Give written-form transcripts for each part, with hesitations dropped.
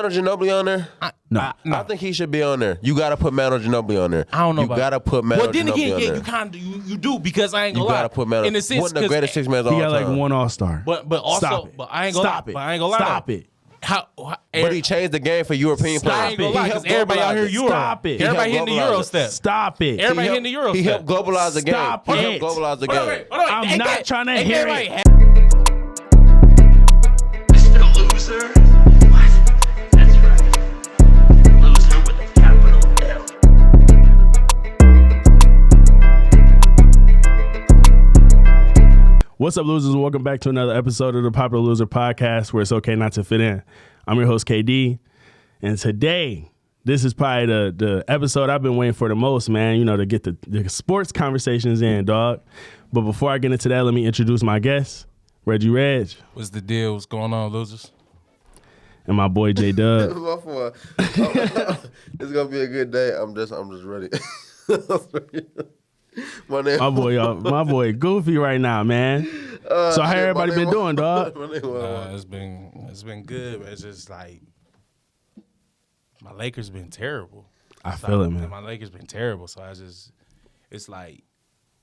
Manu Ginobili on there? No. I think he should be on there. You got to put Manu Ginobili on there. I don't know. You got to put Manu Ginobili on there. Well, then again, you kind of you do because I ain't gonna lie. You got to put Manu. In a sense, one of the greatest six men of all He time. got like one All-Star. But also, but I ain't gonna lie. But I ain't gonna lie. Stop it. But he changed the game for European players. I ain't gonna lie, because everybody out here Euro. Stop it. Everybody hitting the Euro step. Stop it. Everybody hitting the Euro step. He helped globalize the game. Stop He it. helped globalize the game. I'm not trying to hear it. Mr. Loser? What? That's right. Loser with a capital L. What's up, losers? Welcome back to another episode of the Popular Loser Podcast, where it's okay not to fit in. I'm your host, KD, and today, this is probably the episode I've been waiting for the most, man, you know, to get the sports conversations in, dog. But before I get into that, let me introduce my guest, Reggie Reg. What's the deal? What's going on, losers? And my boy, J-Dub. It's going to be a good day. I'm just ready. My boy Goofy right now, man. So how everybody been doing, dog? It's been good, but it's just like my Lakers been terrible. I feel it, man. My Lakers been terrible, so it's like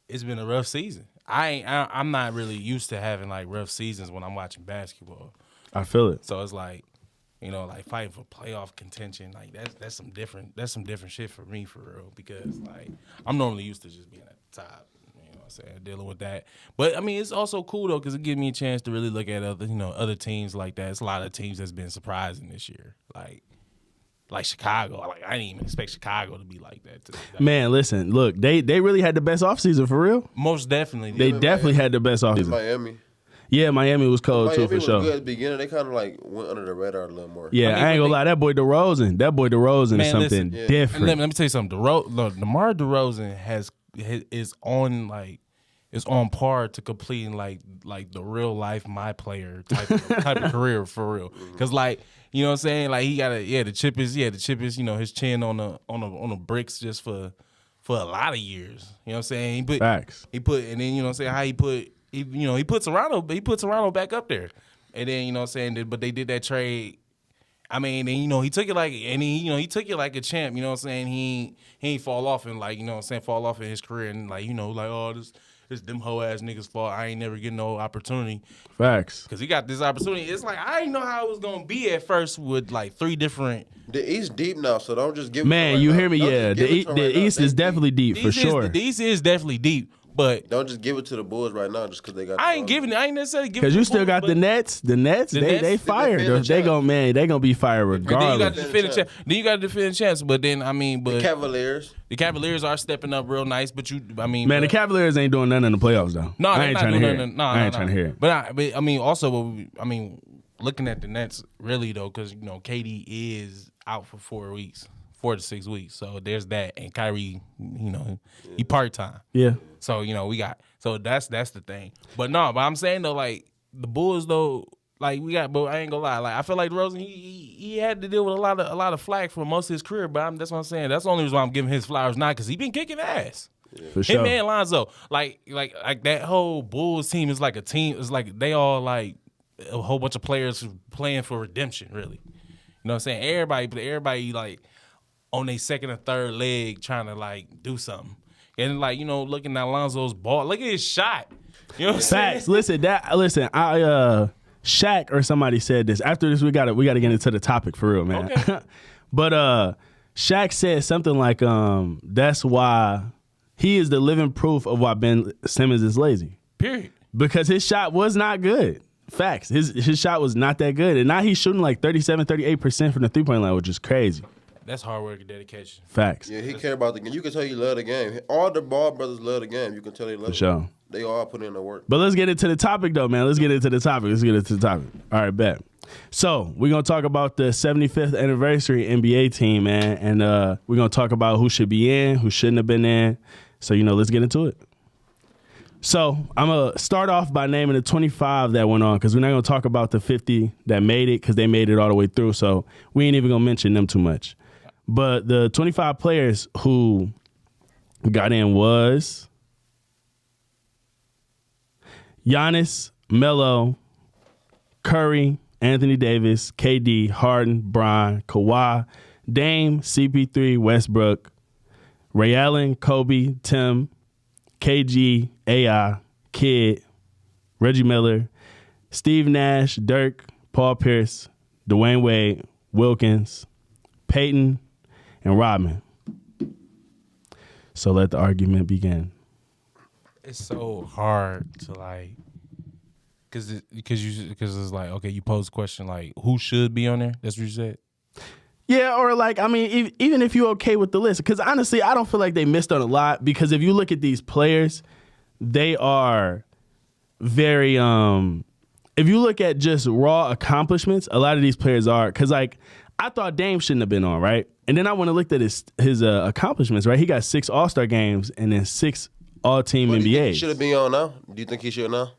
it's been a rough season. I'm not really used to having like rough seasons when I'm watching basketball. I feel it. So it's like, you know, like fighting for playoff contention, like that's some different shit for me, for real, because like I'm normally used to just being at the top, you know what I'm saying, dealing with that. But I mean, it's also cool though, because it gives me a chance to really look at other teams like that. It's a lot of teams that's been surprising this year, like Chicago. Like I didn't even expect Chicago to be like that. Man, listen, look, they really had the best offseason for real. Most definitely, they definitely had the best offseason. Miami. Yeah, Miami was cold too, for sure. Miami was good at the beginning. They kind of like went under the radar a little more. Yeah, I ain't gonna lie. That boy DeRozan is something different. Let me tell you something. DeMar DeRozan is on par to completing like the real life my player type of career, for real. Because like, you know what I'm saying, like he got the chip is you know, his chin on the bricks just for a lot of years. You know what I'm saying? Facts. And then you know what I'm saying, how he puts Toronto back up there. And then, you know what I'm saying, but they did that trade. I mean, and you know, he took it like a champ, you know what I'm saying? He ain't fall off in, like, you know what I'm saying, fall off in his career and like, you know, like, oh, this them hoe ass niggas' fault. I ain't never getting no opportunity. Facts. Because he got this opportunity. It's like, I didn't know how it was gonna be at first with like three different. The East deep now, so don't just give it. Man, you hear me? Yeah, the East is definitely deep for sure. The East is definitely deep. But don't just give it to the Bulls right now just because they got. I ain't necessarily giving it. Because you still got the Nets. The Nets, they fired. They gonna be fired regardless. Then you got to defend chance. But then the Cavaliers. The Cavaliers are stepping up real nice. But the Cavaliers ain't doing nothing in the playoffs though. No, I ain't trying to hear it. I ain't trying to hear it. But I mean, also, looking at the Nets, really though, because you know KD is out for 4 to 6 weeks. So there's that, and Kyrie, you know, he part time. Yeah. So you know that's the thing. But I'm saying though, like the Bulls though, like but I ain't gonna lie, like I feel like DeRozan he had to deal with a lot of flack for most of his career. But that's what I'm saying. That's the only reason why I'm giving his flowers now, because he been kicking ass. Yeah. For sure. Him and Lonzo, like that whole Bulls team is like a team. It's like they all like a whole bunch of players playing for redemption, really. You know what I'm saying? Everybody like on their second or third leg trying to like do something. And like, you know, looking at Lonzo's ball, look at his shot. You know what I'm saying? Facts. Listen, Shaq or somebody said this. After this, we gotta get into the topic for real, man. Okay. But Shaq said something like, that's why he is the living proof of why Ben Simmons is lazy. Period. Because his shot was not good. Facts. His shot was not that good. And now he's shooting like 38% from the 3-point line, which is crazy. That's hard work and dedication. Facts. Yeah, he care about the game. You can tell he love the game. All the Ball brothers love the game. You can tell they love it. For sure. They all put in the work. But let's get into the topic, though, man. Let's get into the topic. All right, bet. So we're going to talk about the 75th anniversary NBA team, man. And we're going to talk about who should be in, who shouldn't have been in. So, you know, let's get into it. So I'm going to start off by naming the 25 that went on, because we're not going to talk about the 50 that made it, because they made it all the way through. So we ain't even going to mention them too much. But the 25 players who got in was Giannis, Melo, Curry, Anthony Davis, KD, Harden, Bron, Kawhi, Dame, CP3, Westbrook, Ray Allen, Kobe, Tim, KG, AI, Kid, Reggie Miller, Steve Nash, Dirk, Paul Pierce, Dwayne Wade, Wilkins, Peyton, and Rodman. So let the argument begin. It's so hard to like, because it's like, okay, you pose a question like, who should be on there? That's what you said. Yeah, or like, I mean, even if you're okay with the list, because honestly, I don't feel like they missed on a lot. Because if you look at these players, they are very. If you look at just raw accomplishments, a lot of these players are. Because like, I thought Dame shouldn't have been on, right? And then I went and looked at his accomplishments, right? He got 6 All-Star games and then 6 All-Team NBAs. He should have been on now. Do you think he should now?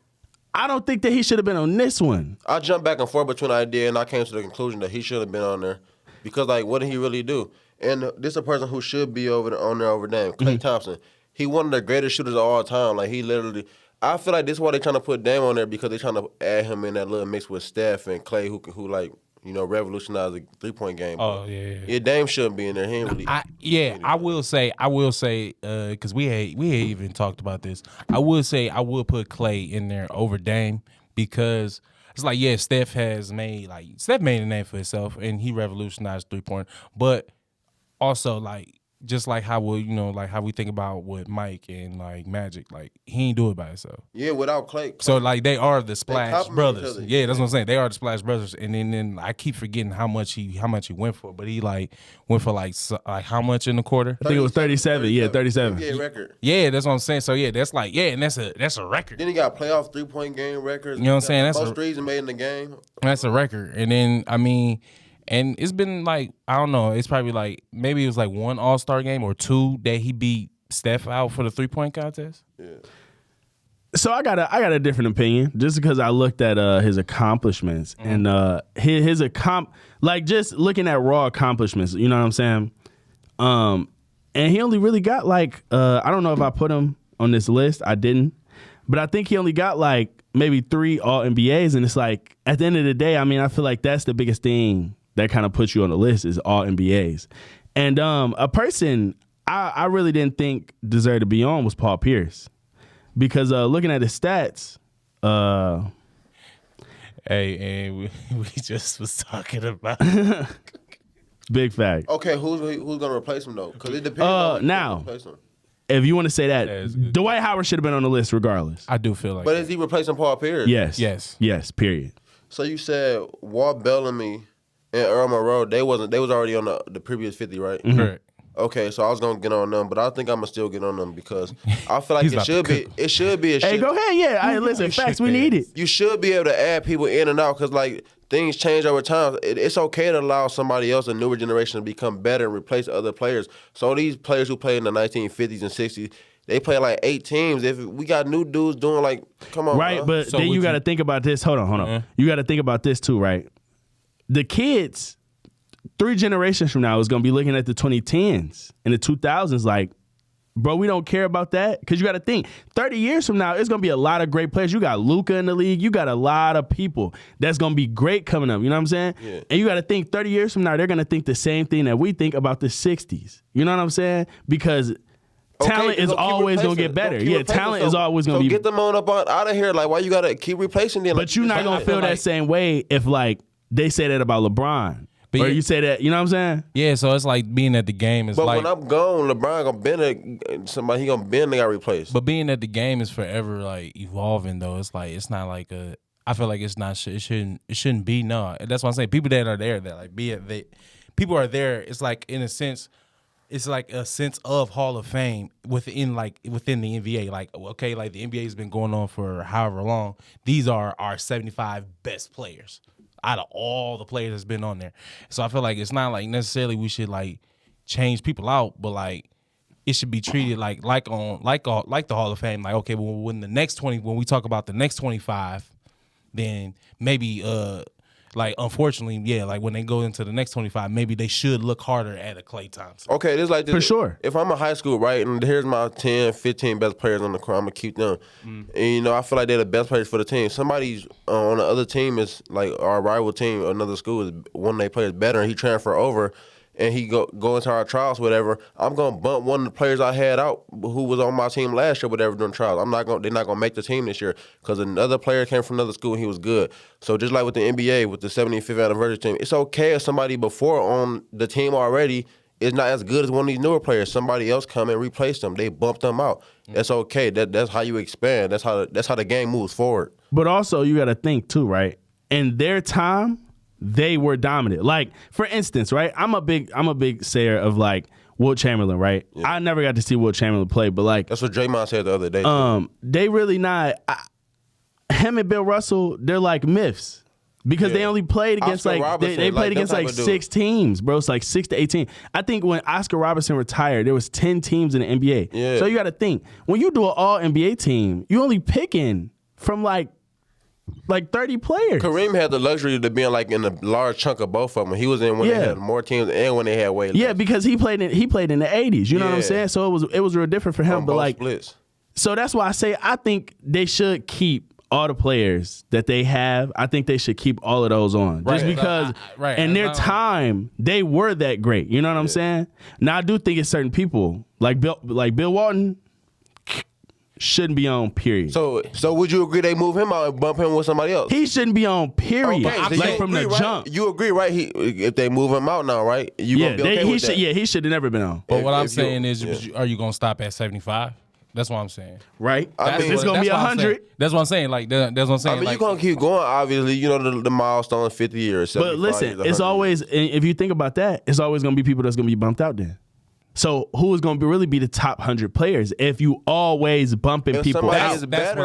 I don't think that he should have been on this one. I jumped back and forth between the idea, and I came to the conclusion that he should have been on there. Because, like, what did he really do? And this is a person who should be on there over Dame. Klay Thompson. He one of the greatest shooters of all time. Like, he literally... I feel like this is why they're trying to put Dame on there, because they're trying to add him in that little mix with Steph and Klay, who like, you know, revolutionized the three-point game. Oh, yeah. Yeah, Dame shouldn't be in there. He ain't really... I will say, because we had even talked about this. I will put Klay in there over Dame, because... It's like, yeah, Steph made a name for himself, and he revolutionized 3-point. But also, like, just like how we think about with Mike and like Magic, like he ain't do it by himself. Yeah, without Klay. So like they are the Splash Brothers. Yeah, that's what I'm saying. They are the Splash Brothers. And then I keep forgetting how much he went for, but he like went for like how much in the quarter? I think it was 37. Yeah, 37. Yeah, record. Yeah, that's what I'm saying. So yeah, that's like and that's a record. Then he got playoff 3-point game records. You know what I'm saying? That's most threes made in the game. That's a record. And then I mean. And it's been like, I don't know, it's probably like, maybe it was like 1 All-Star game or 2 that he beat Steph out for the 3-point contest. Yeah. So I got a different opinion, just because I looked at his accomplishments and his like just looking at raw accomplishments, you know what I'm saying? And he only really got like, I don't know if I put him on this list, I didn't, but I think he only got like maybe 3 All-NBAs, and it's like, at the end of the day, I mean, I feel like that's the biggest thing that kind of puts you on the list is All-NBAs. And a person I really didn't think deserved to be on was Paul Pierce. Because looking at his stats, hey, and we just was talking about big fact. Okay, who's gonna replace him though? Because it depends on now. If you want to say that Dwight Howard should have been on the list regardless. I do feel like But is he replacing Paul Pierce? Yes, period. So you said Walt Bellamy and Earl Monroe, they was already on the previous 50, right? Mm-hmm. Correct. Okay, so I was gonna get on them, but I think I'm gonna still get on them because I feel like it should be a Hey, go ahead, yeah. Listen, facts, we need it. You should be able to add people in and out because like things change over time. It's okay to allow somebody else, a newer generation, to become better and replace other players. So these players who played in the 1950s and 60s, they play like 8 teams. If we got new dudes doing like, come on, right? bro. But so then you got to think about this. Hold on. Mm-hmm. You got to think about this too, right? The kids 3 generations from now is going to be looking at the 2010s and the 2000s like, bro, we don't care about that. Because you got to think, 30 years from now, it's going to be a lot of great players. You got Luka in the league. You got a lot of people that's going to be great coming up. You know what I'm saying? Yeah. And you got to think 30 years from now, they're going to think the same thing that we think about the 60s. You know what I'm saying? Because talent is always going to get better. Yeah, talent is always going to be. So get them on up out of here. Like, why you got to keep replacing them? But you're not going to feel that same way if, like, they say that about LeBron. But or you say that, you know what I'm saying? Yeah, so it's like being at the game is but like. But when I'm gone, LeBron gonna bend somebody. He gonna bend. They got replaced. But being at the game is forever like evolving though. It's like it's not like a. I feel like it's not. It shouldn't be. No, that's what I'm saying. People that are there, that like people are there. It's like in a sense. It's like a sense of Hall of Fame within the NBA. Like, okay, like the NBA has been going on for however long. These are our 75 best players out of all the players that's been on there. So I feel like it's not like necessarily we should like change people out, but like it should be treated like the Hall of Fame. Like, okay, well, when we talk about the next 25, then maybe like unfortunately, yeah, like when they go into the next 25, maybe they should look harder at a Klay Thompson. Okay, this like this. For sure. If I'm in high school, right, and here's my 10, 15 best players on the court, I'm gonna keep them. And I feel like they're the best players for the team. Somebody's on the other team is like our rival team, another school is one of their players better, and he transfer over. And he go into our trials, whatever. I'm gonna bump one of the players I had out who was on my team last year, whatever, during trials. They're not gonna make the team this year because another player came from another school and he was good. So just like with the NBA, with the 75th anniversary team, it's okay if somebody before on the team already is not as good as one of these newer players. Somebody else come and replace them. They bump them out. That's okay. That's how you expand. That's how the game moves forward. But also, you got to think too, right? In their time, they were dominant. Like, for instance, right? I'm a big sayer of like Wilt Chamberlain, right? Yeah. I never got to see Wilt Chamberlain play, but like that's what Draymond said the other day. They really not. Him and Bill Russell, they're like myths because they only played against Oscar they played against like 6 teams, bro. It's like 6 to 18. I think when Oscar Robertson retired, there was 10 teams in the NBA. Yeah. So you got to think when you do an All NBA team, you only picking from like 30 players. Kareem had the luxury to being like in a large chunk of both of them. He was in when they had more teams and when they had way less. Yeah, because he played in the 80s. You know what I'm saying? So it was real different for him. On but both like splits. So that's why I say I think they should keep all the players that they have. I think they should keep all of those on. Just because in their time they were that great. You know what I'm saying? Now I do think it's certain people like Bill Walton shouldn't be on, period. So would you agree they move him out and bump him with somebody else? He shouldn't be on, period. Okay, so like from the jump. You agree, right? If they move him out now, right? You gonna be okay with that? Yeah, he should have never been on. But what I'm saying is, are you gonna stop at 75? That's what I'm saying. Right? I mean, it's gonna be 100. That's what I'm saying. Like that's what I'm saying. I mean, like, you're gonna keep going. Obviously, you know the milestone 50 years. But listen, it's always, if you think about that, it's always gonna be people that's gonna be bumped out then. So who is going to really be the top 100 players if you always bumping people out? That's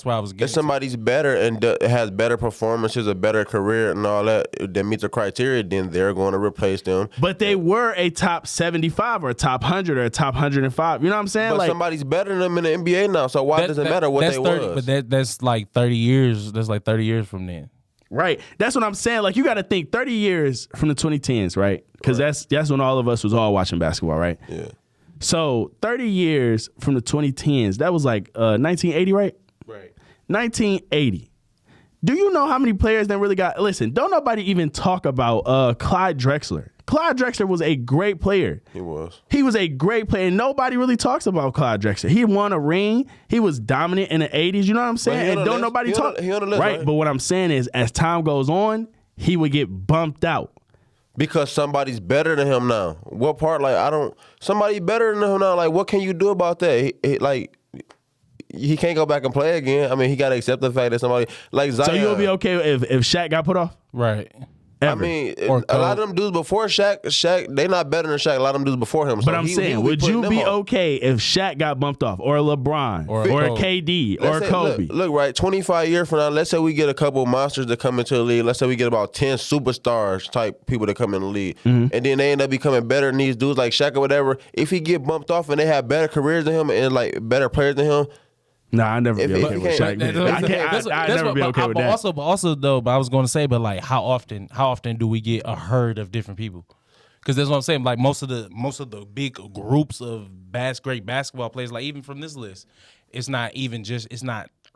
where I was getting. If somebody's better and has better performances, a better career, and all that meets the criteria, then they're going to replace them. But they were a top 75 or a top 100 or a top 105. You know what I'm saying? But like, somebody's better than them in the NBA now. So why does it matter what they 30, was? But that's like 30 years. That's like 30 years from then. Right. That's what I'm saying. Like, you got to think 30 years from the 2010s, right? Because that's when all of us was all watching basketball, right? Yeah. So 30 years from the 2010s, that was like 1980, right? Right. 1980. Do you know how many players that really got? Listen, don't nobody even talk about Clyde Drexler. Clyde Drexler was a great player. He was. He was a great player. Nobody really talks about Clyde Drexler. He won a ring. He was dominant in the 80s. You know what I'm saying? And don't nobody talk. He on the list, right. But what I'm saying is, as time goes on, he would get bumped out. Because somebody's better than him now. What part? Like, somebody better than him now. Like, what can you do about that? He can't go back and play again. I mean, he got to accept the fact that somebody like Zion. So you'll be okay if Shaq got put off? Right. Ever. I mean, a lot of them dudes before Shaq, they not better than Shaq. A lot of them dudes before him. So but I'm saying, would you be okay if Shaq got bumped off, or LeBron, or KD, or Kobe? Look, right, 25 years from now, let's say we get a couple of monsters that come into the league. Let's say we get about 10 superstars type people that come in the league. And then they end up becoming better than these dudes like Shaq or whatever. If he get bumped off and they have better careers than him and like better players than him, nah, I never be okay with Shaq. I never be okay with that. But also though, I was going to say, but like, how often do we get a herd of different people? Because that's what I'm saying. Like most of the big groups of great basketball players, like even from this list, it's not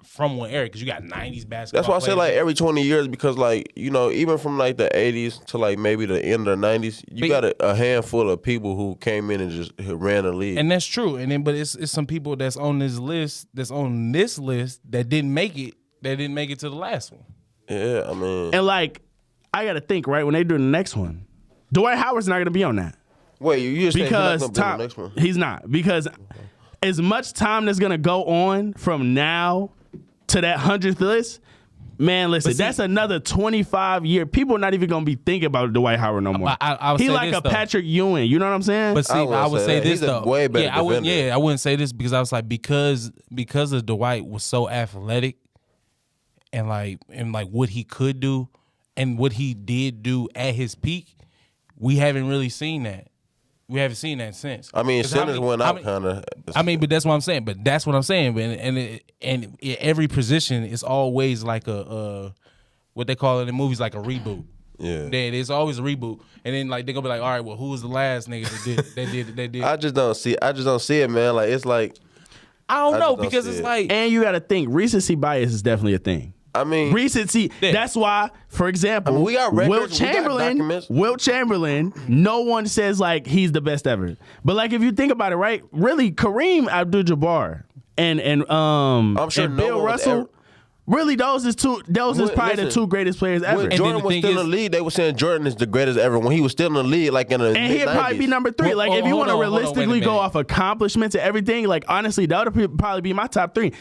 from one era. Because you got 90s basketball. That's why I say like every 20 years, because like, you know, even from like the 80s to like maybe the end of the 90s, you got a handful of people who came in and just ran the league. And that's true. And then, but it's some people that's on this list that didn't make it. They didn't make it to the last one. Yeah, I mean, and like, I got to think, right, when they do the next one, Dwight Howard's not going to be on that. Wait, you just because saying he's not gonna be on the next one? He's not, because as much time that's going to go on from now to that 100th list, man, listen, that's another 25 year. People are not even going to be thinking about Dwight Howard no more. He like a Patrick Ewing, you know what I'm saying? But see, I would say this though. Way better I wouldn't say this because I was like, because of Dwight was so athletic and like what he could do and what he did do at his peak, we haven't really seen that. We haven't seen that since. I mean, Simmons went out kind of. I mean, but that's what I'm saying. And every position is always like what what they call it in movies like a reboot. Yeah. Then it's always a reboot, and then like they're gonna be like, all right, well, who was the last nigga that did? I just don't see it, man. Like it's like I don't know don't because see it's it. like And you got to think recency bias is definitely a thing. I mean, Recency. Yeah. That's why, for example, I mean, we got records, Wilt we got Chamberlain. documents. Wilt Chamberlain. No one says like he's the best ever. But like if you think about it, right? Really, Kareem Abdul-Jabbar and I'm sure and no Bill one was Russell. ever- Really, those is probably the listen, two greatest players ever. when then Jordan the was thing still in is- the league, they were saying Jordan is the greatest ever. When he was still in the league, like in the And he'd probably be number 3. Well, Like if you want to hold on, wait a realistically go minute. off accomplishments and everything, like honestly, that would probably be my top 3.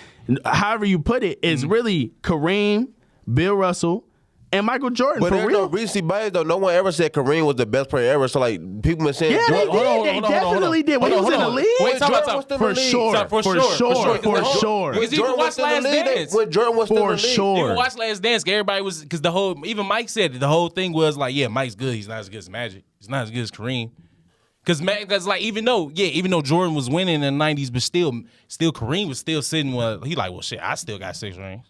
However you put it, it's really Kareem, Bill Russell, and Michael Jordan But for there's real. no recency bias though. No one ever said Kareem was the best player ever. So like people been saying Yeah, they Jordan. did. They definitely did. When he was in the league, Wait, time out, Jordan was still in for the league. sure, For for sure, sure, because for the whole- sure. because you Jordan can was watch still in the Last league, Dance. when Jordan was still in For the league. sure. You watch Last Dance, everybody was because the whole even Mike said it, the whole thing was like, yeah, Mike's good. He's not as good as Magic. He's not as good as Kareem. Because like even though Jordan was winning in the '90s, but still Kareem was still sitting. Well, he like, well, shit, I still got 6 rings.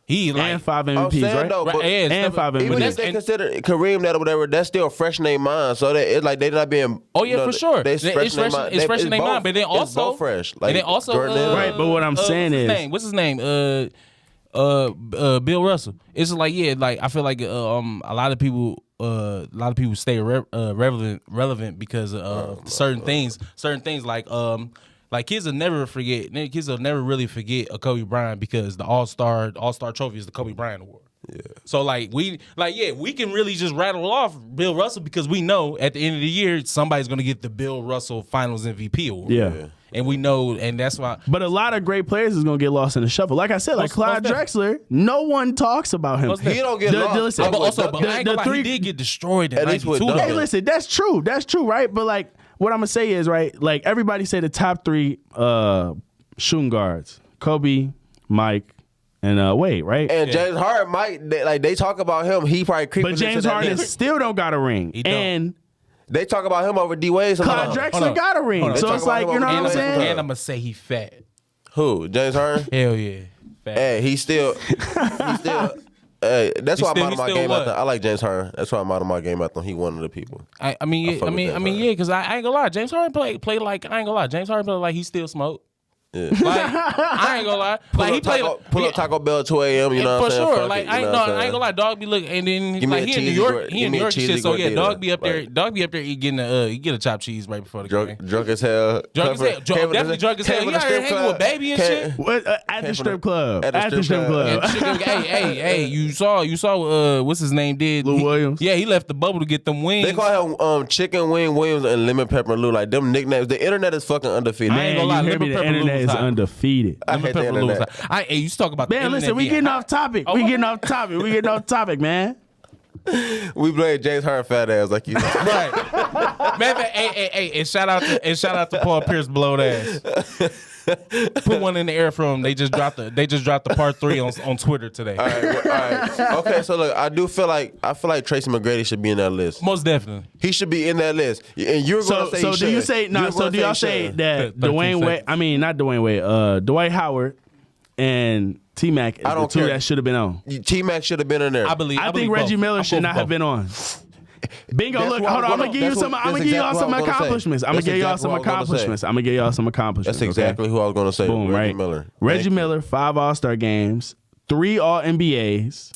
He like And 5 I'm MVPs, saying right? though, but yeah, And 5 even MVPs. if they consider Kareem that or whatever, that's still fresh in their mind. So that it's like they're not being. Oh yeah, for sure. They It's fresh in their mind. It's fresh in their both- mind. But then it's also both fresh. Like and then also Jordan is- Right, but what I'm saying is- what's his name? Bill Russell. It's like like I feel like a lot of people stay relevant because of certain things. Certain things like kids will never forget. Kids will never really forget a Kobe Bryant because the All Star trophy is the Kobe Bryant Award. Yeah. So we can really just rattle off Bill Russell because we know at the end of the year somebody's gonna get the Bill Russell Finals MVP award. Yeah. And we know, and that's why. But a lot of great players is gonna get lost in the shuffle. Like I said, like Most Clyde Drexler, no one talks about him. He don't get lost. listen, But also, but I ain't gonna lie, three- he did get destroyed in At least with 92. Duncan. Hey, listen, that's true, right? But like, what I'm gonna say is, right, like everybody say the top 3 shooting guards: Kobe, Mike, and Wade, right? And James Harden they talk about him. He probably creeping But James into that Harden list. still don't got a ring, He don't. and They talk about him over D Wade. Clyde Hold Drexler on. got a ring. Hold on. So They it's talk like, about you him know over what I'm D Wade. saying? And I'm gonna say he fat. Who? James Harden? Hell yeah, fat. Hey, he still. Hey, that's why I'm out of my still game. what? I like James Harden. That's why I'm out of my game. He one of the people. I mean, fuck with James Harden. because I ain't gonna lie. James Harden play like I ain't gonna lie. James Harden play like he still smoke. Yeah. Like I ain't gonna lie. Like he play Pull up Taco Bell at 2 a.m. You know for what I'm saying? sure. Fuck Like it, I you ain't know what I'm I ain't saying? gonna lie. Dog be looking, and then Give me like a he in New cheesy York, gor- he give in me New a York cheesy shit. So yeah, gordita. dog be up there. Like- Dog be up there getting he get a chopped cheese right before the game. Drunk as hell. Drunk as hell. Definitely drunk as hell. He out here hanging with baby and shit. What, at the strip club. at the At the strip strip club. club. hey, you saw what's his name did? Lou Williams? Yeah, he left the bubble to get them wings. They call him Chicken Wing Williams and Lemon Pepper Lou. Like them nicknames. The internet is fucking undefeated. I ain't gonna lie, Man, you hear me? Lemon The Pepper Lou internet was is hot. undefeated. I hate the Pepper Lou was internet. hot. Hey, you talk about the Man, listen, internet we being getting hot. off topic. We getting off topic. We getting off topic, man. We blame James Harden fat ass like you. Right. Man, hey, and shout out to Paul Pierce blowed ass. Put one in the air from him. They just dropped the part 3 on Twitter today. All right. Okay, so look, I feel like Tracy McGrady should be in that list. Most definitely. He should be in that list. And you're So, going to say so he do you should. say no? You're So gonna do y'all he say should. that 13 Dwayne Wade? seconds. I mean, not Dwayne Wade. Dwight Howard and T Mac is I the don't 2 care. that should have been on. T-Mac should have been in there. I believe Reggie both. Miller I'm should both not have both. been on. Bingo! That's Look, what hold on. I'm I'm gonna give you that's some. what- I'm gonna that's give y'all exactly some what I was gonna say. accomplishments. I'm gonna That's give y'all exactly some what I was gonna say. accomplishments. I'm gonna give y'all some accomplishments. That's exactly who I was going to say. Boom, Reggie right? Miller. Reggie Thank you. Miller, 5 All-Star games, 3 All-NBAs,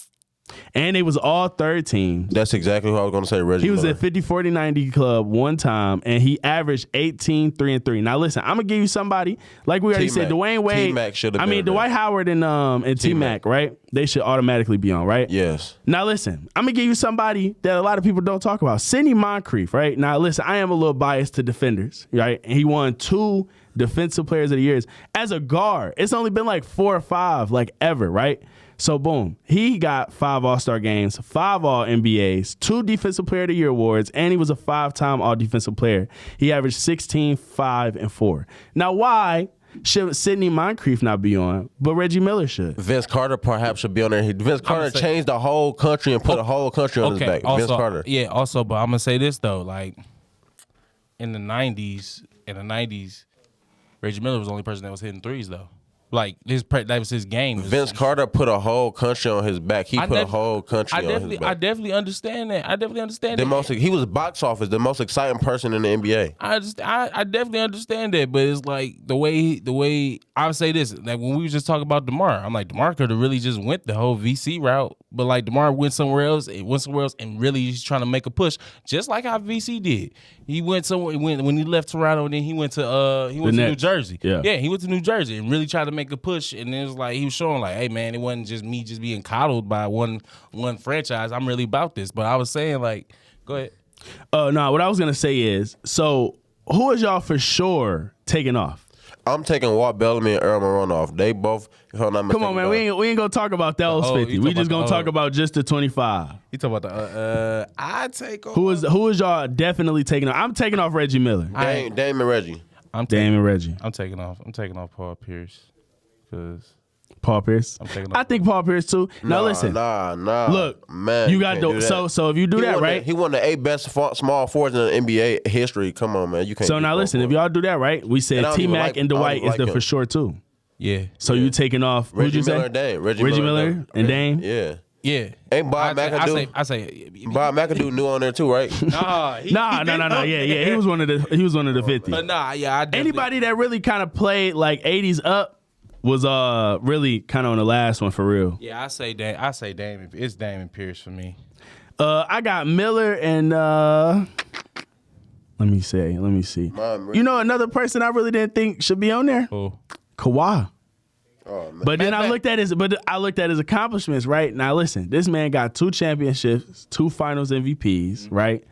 and they was all third team. That's exactly who I was going to say. Reggie He was Miller. at 50-40-90 club one time, and he averaged 18, 3 and 3. Now listen, I'm gonna give you somebody like we already said, T-Mac. Dwayne Wade. T-Mac should have I been mean, there. Dwight Howard and T-Mac, right? They should automatically be on, right? Yes. Now listen, I'm gonna give you somebody that a lot of people don't talk about. Sidney Moncrief, right? Now listen, I am a little biased to defenders, right? And he won 2 Defensive Players of the Years as a guard. It's only been like 4 or 5, like ever, right? So boom, he got 5 All-Star games, 5 All-NBAs, 2 Defensive Player of the Year awards, and he was a 5-time All-Defensive Player. He averaged 16, 5, and 4. Now why should Sidney Moncrief not be on, but Reggie Miller should? Vince Carter perhaps should be on there. Vince Carter say- changed the whole country and put the whole country on his back. Also, Vince Carter. Yeah, also, but I'm gonna say this though, like in the 90s, Reggie Miller was the only person that was hitting threes though. Like that was his game. Vince Carter put a whole country on his back. He put a whole country on his back. I definitely understand that. He was box office, the most exciting person in the NBA. I definitely understand that, but it's like the way I would say this, like when we was just talking about DeMar, I'm like, DeMar could have really just went the whole VC route, but like DeMar went somewhere else and really he's trying to make a push, just like how VC did. He went somewhere when he left Toronto, and then he went to New Jersey. Yeah, he went to New Jersey and really tried to make a push, and it was like he was showing like, hey man, it wasn't just me just being coddled by one franchise. I'm really about this. But I was saying like, go ahead. No, what I was gonna say is, so who is y'all for sure taking off? I'm taking Walt Bellamy and Earl Marone off. They both. Come on, man. We ain't gonna talk about those 50. We just gonna talk about just the 25. You talking about the? I take off. Who is y'all definitely taking off? I'm taking off Reggie Miller. Dame and Reggie. I'm taking off Paul Pierce. Paul Pierce. I think Paul Pierce too. Now listen. Nah. Look, man. You got so if you do that right, he won the 8 best small forwards in the NBA history. Come on, man. You can't. So now listen, if y'all do that right, we said T Mac and Dwight is the for sure too. Yeah. So you taking off Reggie Miller and Dame. Reggie Miller and Dame. Yeah. Yeah. Ain't Bob McAdoo? I say Bob McAdoo new on there too, right? No. Yeah. He was one of the 50. But I anybody that really kind of played like 80s up was really kind of on the last one for real. Yeah, I say Dame. It's Dame and Pierce for me. I got Miller and let me see. You know another person I really didn't think should be on there? Who? Kawhi. Oh, man. But then I looked at his accomplishments, right? Now listen, this man got 2 championships, 2 finals MVPs, right?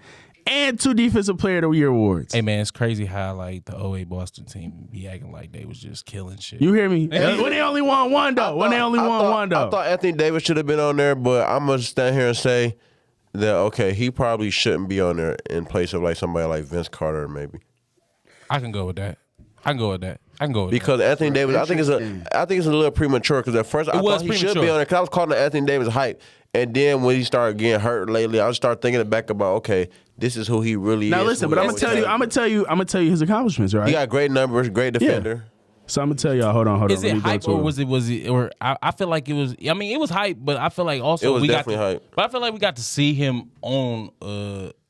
And 2 defensive player of the year awards. Hey man, it's crazy how like the 08 Boston team be acting like they was just killing shit. You hear me? When they only won one though. I thought Anthony Davis should have been on there, but I'm gonna stand here and say that okay, he probably shouldn't be on there in place of like somebody like Vince Carter maybe. I can go with that. Because Anthony Davis, I think it's a little premature. Because at first I thought he should be on there. Because I was calling Anthony Davis hype, and then when he started getting hurt lately, I started thinking back about okay, this is who he really is. Now listen, but I'm gonna tell you his accomplishments, right? He got great numbers, great defender. Yeah. So I'm gonna tell y'all. Hold on. Is it hype or was it? Or I feel like it was. I mean, it was hype, but I feel like also it was definitely hype. But I feel like we got to see him on.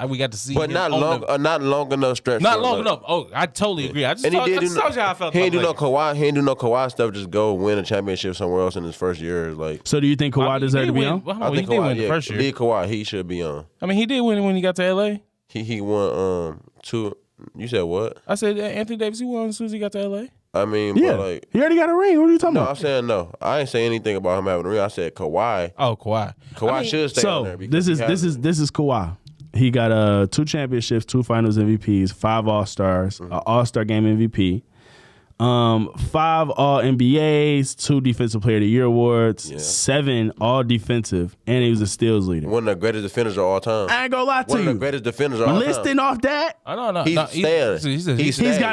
We got to see, but him not on not long enough stretch. Not long enough. Oh, I totally agree. I just told you how I felt. He ain't do no Kawhi. He ain't do no Kawhi stuff. Just go win a championship somewhere else in his first year. Like. So do you think Kawhi deserved to be on? I think Kawhi. Yeah, first year. Kawhi. He should be on. I mean, he did win when he got to LA. He won 2. You said what? I said Anthony Davis. He won as soon as he got to LA. I mean, yeah, but like, he already got a ring. What are you talking about? No, I'm saying no. I ain't saying anything about him having a ring. I said Kawhi. Oh, Kawhi. Kawhi should stay on there. This is Kawhi. He got 2 championships, 2 finals MVPs, 5 All-Stars, an All-Star game MVP, 5 All-NBAs, 2 Defensive Player of the Year awards, 7 All-Defensive, and he was a steals leader. One of the greatest defenders of all time. I ain't gonna lie to you. One of the greatest defenders of all time. Listing off that, no. He's got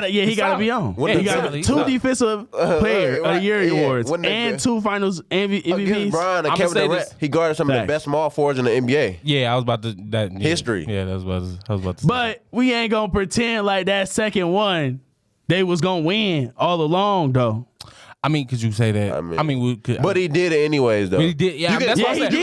to. He got to be on. He got 2 Defensive Player of the Year awards and 2 Finals MVPs. Against Brian and Kevin Durant, he guarded some of the best small forwards in the NBA. Yeah, I was about to history. Yeah, I was about to say. But we ain't gonna pretend like that second one. They was gonna win all along, though. I mean, could you say that? I mean, we could. But he did it anyways, though. He did. Yeah, that's what I said.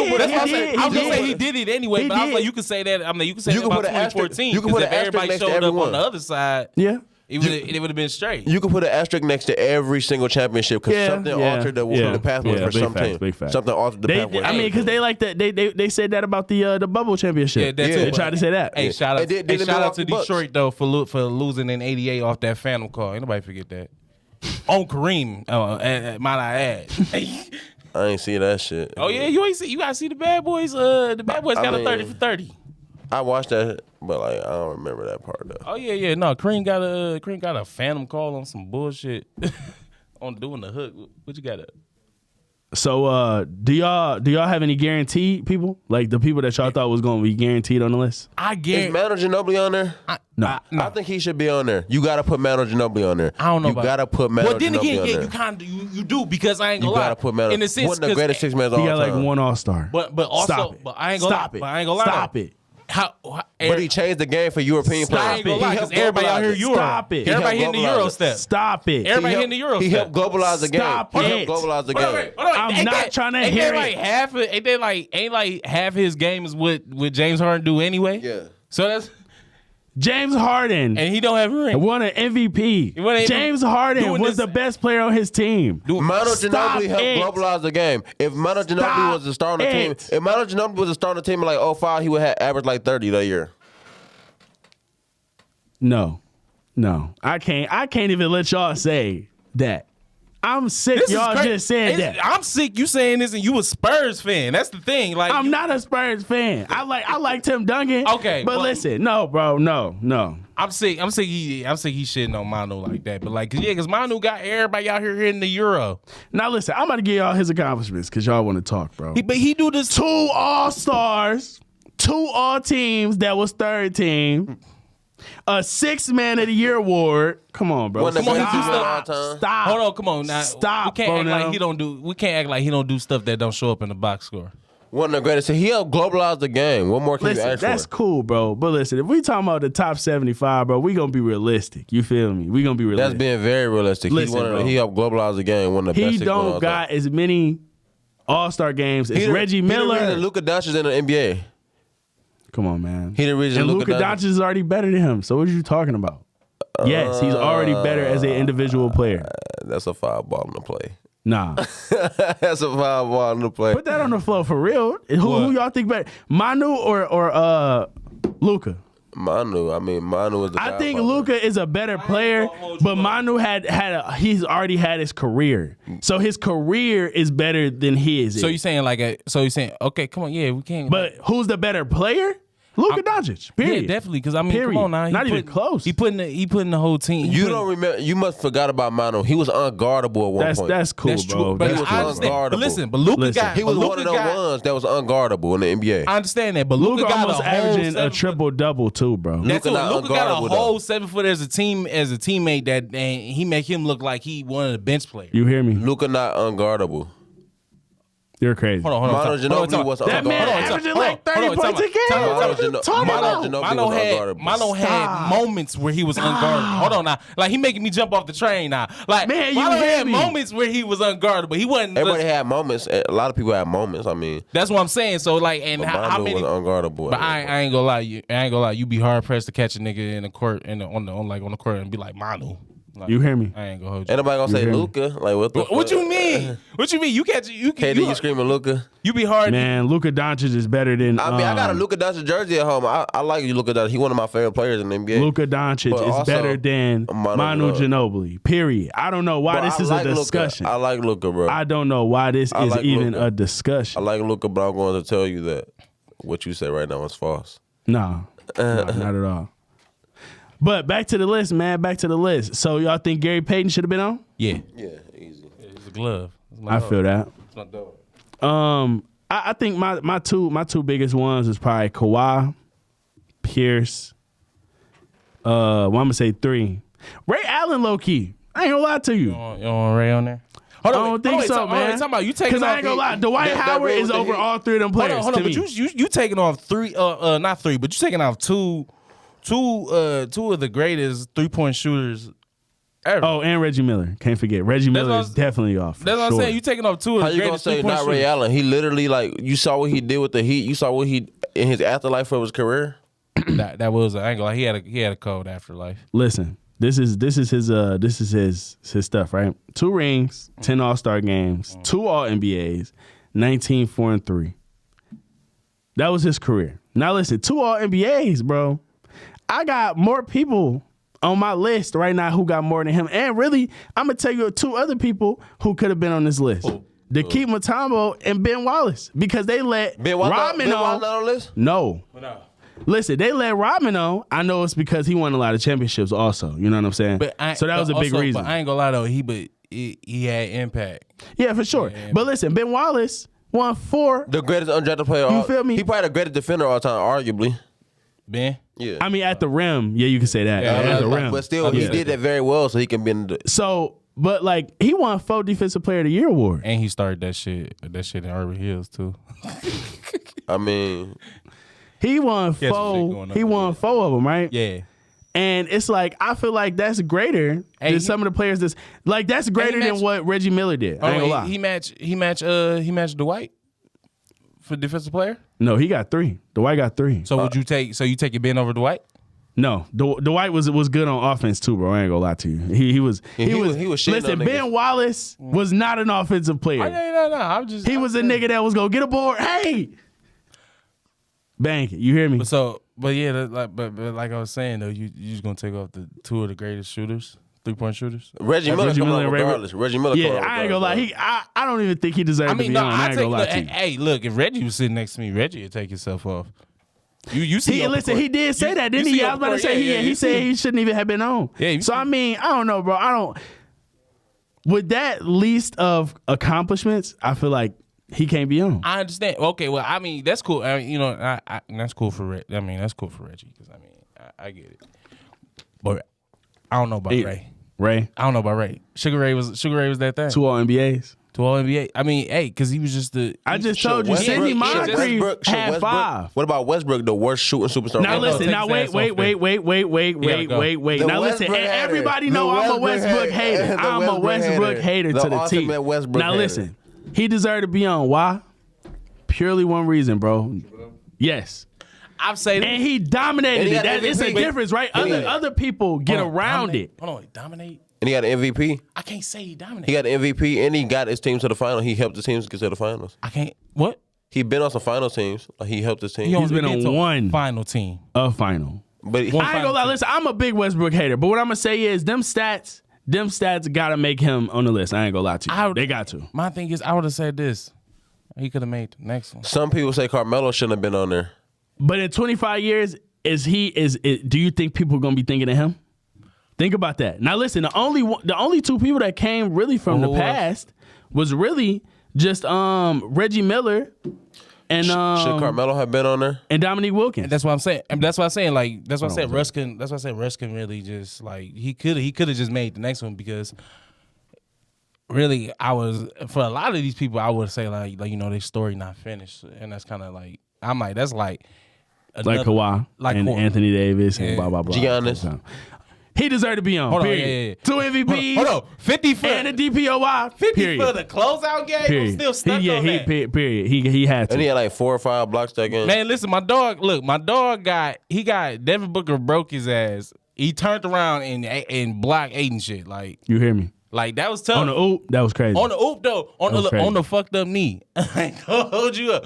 I was gonna say he did it anyway, but I was like, you could say that. I mean, you could say that about 2014. You can put an asterisk everybody next to showed up everyone on the other side. Yeah. It would have been straight. You could put an asterisk next to every single championship because something altered the pathway for some team. Something altered the pathway. I mean, because they like that. They said that about the bubble championship. Yeah, they tried to say that. Hey, shout out to Detroit though for losing in '88 off that Phantom call. Ain't nobody forget that. On Kareem, might I add. I ain't see that shit. Oh yeah, you ain't see. You gotta see the Bad Boys. The Bad Boys got a 30 for 30. I watched that, but like I don't remember that part though. Oh yeah. No, Kareem got a Phantom call on some bullshit on doing the hook. What you got up? So do y'all have any guaranteed people? Like the people that y'all thought was gonna be guaranteed on the list? I guarantee. Is Manu Ginobili on there? No. I think he should be on there. You gotta put Manu Ginobili on there. I don't know. You gotta put Manu Ginobili on there. Well, then again, you kind of you do because I ain't gonna lie. You gotta put Manu. In the sense, one of the greatest 6 men of all time. He got time. like 1 All-Star. But also, Stop it. But I ain't gonna lie. But I ain't gonna lie. Stop it. But he changed the game for European players. I ain't gonna lie, 'cause everybody out here Euro. Stop it. Everybody hitting the Euro step. Stop it. Everybody hitting the Euro He step. helped globalize the game. Stop He it. helped globalize the game. I'm not trying to hear like it. Ain't like half his game is what James Harden do anyway? Yeah. So that's James Harden and he don't have a ring. won an MVP. won an James MVP. Harden Doing was this- the best player on his team. Manu Stop Ginobili helped it. globalize the game. If Manu Ginobili Stop was the star on the team, it. if Manu Ginobili was the star on the team in like 05, he would have averaged like 30 that year. No. I can't even let y'all say that. I'm sick. This is Y'all crazy. just said that. I'm sick. You saying this and you a Spurs fan? That's the thing. Like I'm not a Spurs fan. I like Tim Duncan. Okay, but well- listen, no, bro, no. I'm sick. He shitting on Manu like that. But like, cause Manu got everybody out here hitting the Euro. Now listen, I'm about to give y'all his accomplishments because y'all want to talk, bro. But he do this 2 All-Stars, 2 All-Teams that was third team, a 6th Man of the Year award. Come on, bro. One of the Come on, greatest he do people of stuff. all time. Stop. Hold on, come on now. Stop, We can't act bro, like now. he don't do. We can't act like he don't do stuff that don't show up in the box score. One of the greatest. He helped globalize the game. What more can Listen, you ask that's for? cool, bro. But listen, if we talking about the top 75, bro, we gonna be realistic. You feel me? We gonna be That's realistic. being very realistic. Listen, bro. He helped globalize the game. One of the best. He six of all don't time. got as many All-Star games as Reggie Miller. Luka Doncic in the NBA. Come on, man. He the reason and Luka Luka Doncic is already better than him. So what are you talking about? Yes, he's already better as an individual player. That's a foul ball in the play. Nah. That's a foul ball in the play. Put that on the floor for real. Who y'all think better? Manu or Luka? Manu is the I think godfather. Luka is a better player, but Manu he's already had his career. So his career is better than his. So you saying okay, come on, yeah, we can't. But who's the better player? Luka Doncic. Period. yeah, definitely. Because I mean, Period. come on now, Not even close. He putting the whole team. You don't remember? You must forgot about Manu. He was unguardable at one point. That's cool, That's bro. true, but That's was I cool, understand. bro. unguardable. But listen, but Luka Listen. got. He was but one of Luka the got- ones that was unguardable in the NBA. I understand that, but Luka got almost a whole averaging a 7 foot- triple-double too, bro. That's Luka what not Luka got a unguardable, whole though. 7 foot as a teammate that and he make him look like he one of the bench players. You hear me? Luka not unguardable. You're crazy. Hold on. Manu time out. Ginobili was That man unguardable. averaging like 30 points a game. Time out. What are you talking about? Mano had moments where he was unguardable. Hold on now. Like he making me jump off the train now. Like Man, you Mano hear had me. moments where he was unguardable. He wasn't. Everybody had moments. A lot of people had moments. I mean, That's what I'm saying. So like, and but how Manu many? was unguardable. But I ain't gonna lie. You be hard pressed to catch a nigga in the court on the court and be like Manu. Like, You hear me? I ain't gonna hold you. Ain't nobody gonna say hear me? Luka. Like what the? What you fuck? mean? What you mean? You catch you KD, you screaming Luka? You be hard. Man, Luka Doncic is better than. I mean, I got a Luka Doncic jersey at home. I like you, Luka Doncic. He one of my favorite players in the NBA. Luka Doncic But is also, better than Manu Ginobili. Period. I don't know why But this I is like a Luka. discussion. I like Luka, bro. I don't know why this I is like even Luka. a discussion. I like Luka, but I'm going to tell you that what you say right now is false. No, not at all. But back to the list, man. Back to the list. So y'all think Gary Payton should have been on? Yeah, Yeah, easy. it's a glove. It's my I dog. feel that. It's my dog. I think my two biggest ones is probably Kawhi, Pierce. I'm gonna say 3. Ray Allen, low key. I ain't gonna lie to you. You want Ray on there? Hold I on, don't think so, man. Talking about you taking Because off. I ain't gonna lie, Dwight that Howard Ray is with the over Heat. all 3 of them players. Hold on, to but me. you taking off 3, not 3, but you taking off two of the greatest 3-point shooters ever. Oh, and Reggie Miller. Can't forget. Reggie Miller what is I'm- definitely off. That's what I'm saying. You taking off 2 of How the you gonna greatest say 3-point not Ray shooters. Allen? He literally you saw what he did with the Heat. You saw what he in his afterlife for his career. That was an angle. He had a cold afterlife. Listen, this is his stuff, right? 2 rings, 10 All-Star games, 2 All-NBAs, 19 4-3. That was his career. Now listen, 2 All-NBAs, bro. I got more people on my list right now who got more than him. And really, I'm gonna tell you 2 other people who could have been on this list. Dikembe Mutombo and Ben Wallace. Because they let Rodman on. not on this? No. Listen, they let Rodman on. I know it's because he won a lot of championships also. You know what I'm saying? So that was a big reason. But I ain't gonna lie though, he had impact. Yeah, for sure. But listen, Ben Wallace won 4. The greatest undrafted player. You feel me? He probably the greatest defender of all time, arguably. Ben? Yeah. I mean, at the rim, yeah, you can say that. Yeah, at the yeah, rim. But still, he did that very well, so he can be in the. So, but like, he won 4 Defensive Player of the Year award. And he started that shit in Urban Hills too. I mean, He won He had some shit four. going on, He won yeah. 4 of them, right? Yeah. And it's like I feel like that's greater than some of the players. That's greater than what Reggie Miller did. I ain't gonna lie. He matched Dwight for defensive player. No, he got 3. Dwight got 3. So would you take? So you take your Ben over Dwight? No, Dwight was good on offense too, bro. I ain't gonna lie to you. He was shitting listen, on Ben niggas. Wallace was not an offensive player. No. I'm just. He was a nigga that was gonna get a board. Hey, bang it. You hear me? But yeah, but like I was saying though, you just gonna take off the 2 of the greatest shooters, 3-point shooters. Reggie Miller Reggie coming Miller on and Ray- regardless. Reggie Miller. Yeah, coming on I ain't gonna lie. regardless. I don't even think he deserved I mean, to be no, on. I ain't gonna lie to you. hey, look, if Reggie was sitting next to me, Reggie would take himself off. You see, He did say that, didn't he? I was about to say he said he shouldn't even have been on. Yeah, so I mean, I don't know, bro. With that least of accomplishments, I feel like he can't be on. I understand. Okay, well, I mean, that's cool. I mean, that's cool for Reggie. I mean, that's cool for Reggie because I mean, I get it. But I don't know about Ray. I don't know about Ray. Sugar Ray was that thing. 2 All NBAs. To all NBA. I mean, hey, because he was just the. I just told you, Sidney Moncrief had 5. What about Westbrook, the worst shooting superstar? Now listen. Now wait. Now listen. Everybody know I'm a Westbrook hater. I'm a Westbrook hater to the T. Now listen. He deserved to be on. Why? Purely one reason, bro. Yes. I've said And he dominated it. It's a MVP. difference, right? Other people get around it. Hold on, dominate? And he got an MVP. I can't say he dominated. He got an MVP, and he got his team to the final. He helped his teams get to the finals. I can't. What? He been on some final teams. Like, he helped his team. He's been on one final team. A final. But I ain't gonna lie. Listen, I'm a big Westbrook hater, but what I'm gonna say is them stats gotta make him on the list. I ain't gonna lie to you. They got to. My thing is, I would have said this. He could have made the next one. some people say Carmelo shouldn't have been on there. But in 25 years, do you think people are gonna be thinking of him? Think about that. Now listen, the only 2 people that came really from the past was really just Reggie Miller and Should Carmelo have been on there? and Dominique Wilkins. And that's what I'm saying. And that's why I saying like that's why I said Ruskin. That's why I said Ruskin really just like he could have just made the next one because really I was for a lot of these people I would say like their story not finished and that's kind of like I'm like that's like Kawhi and Anthony Davis and blah blah blah. Giannis. He deserved to be on. Hold on, period. yeah. 2 MVPs. Hold on. 50 for and a DPOY. 50 period. for the closeout game. Period. I'm still stuck on that. Period. He had to. And he had like 4 or 5 blocks that game. Man, listen, my dog got Devin Booker broke his ass. He turned around and blocked Aiden shit. Like You hear me? Like that was tough. On the oop, that was crazy. On the oop though. On the fucked up knee. I ain't gonna hold you up.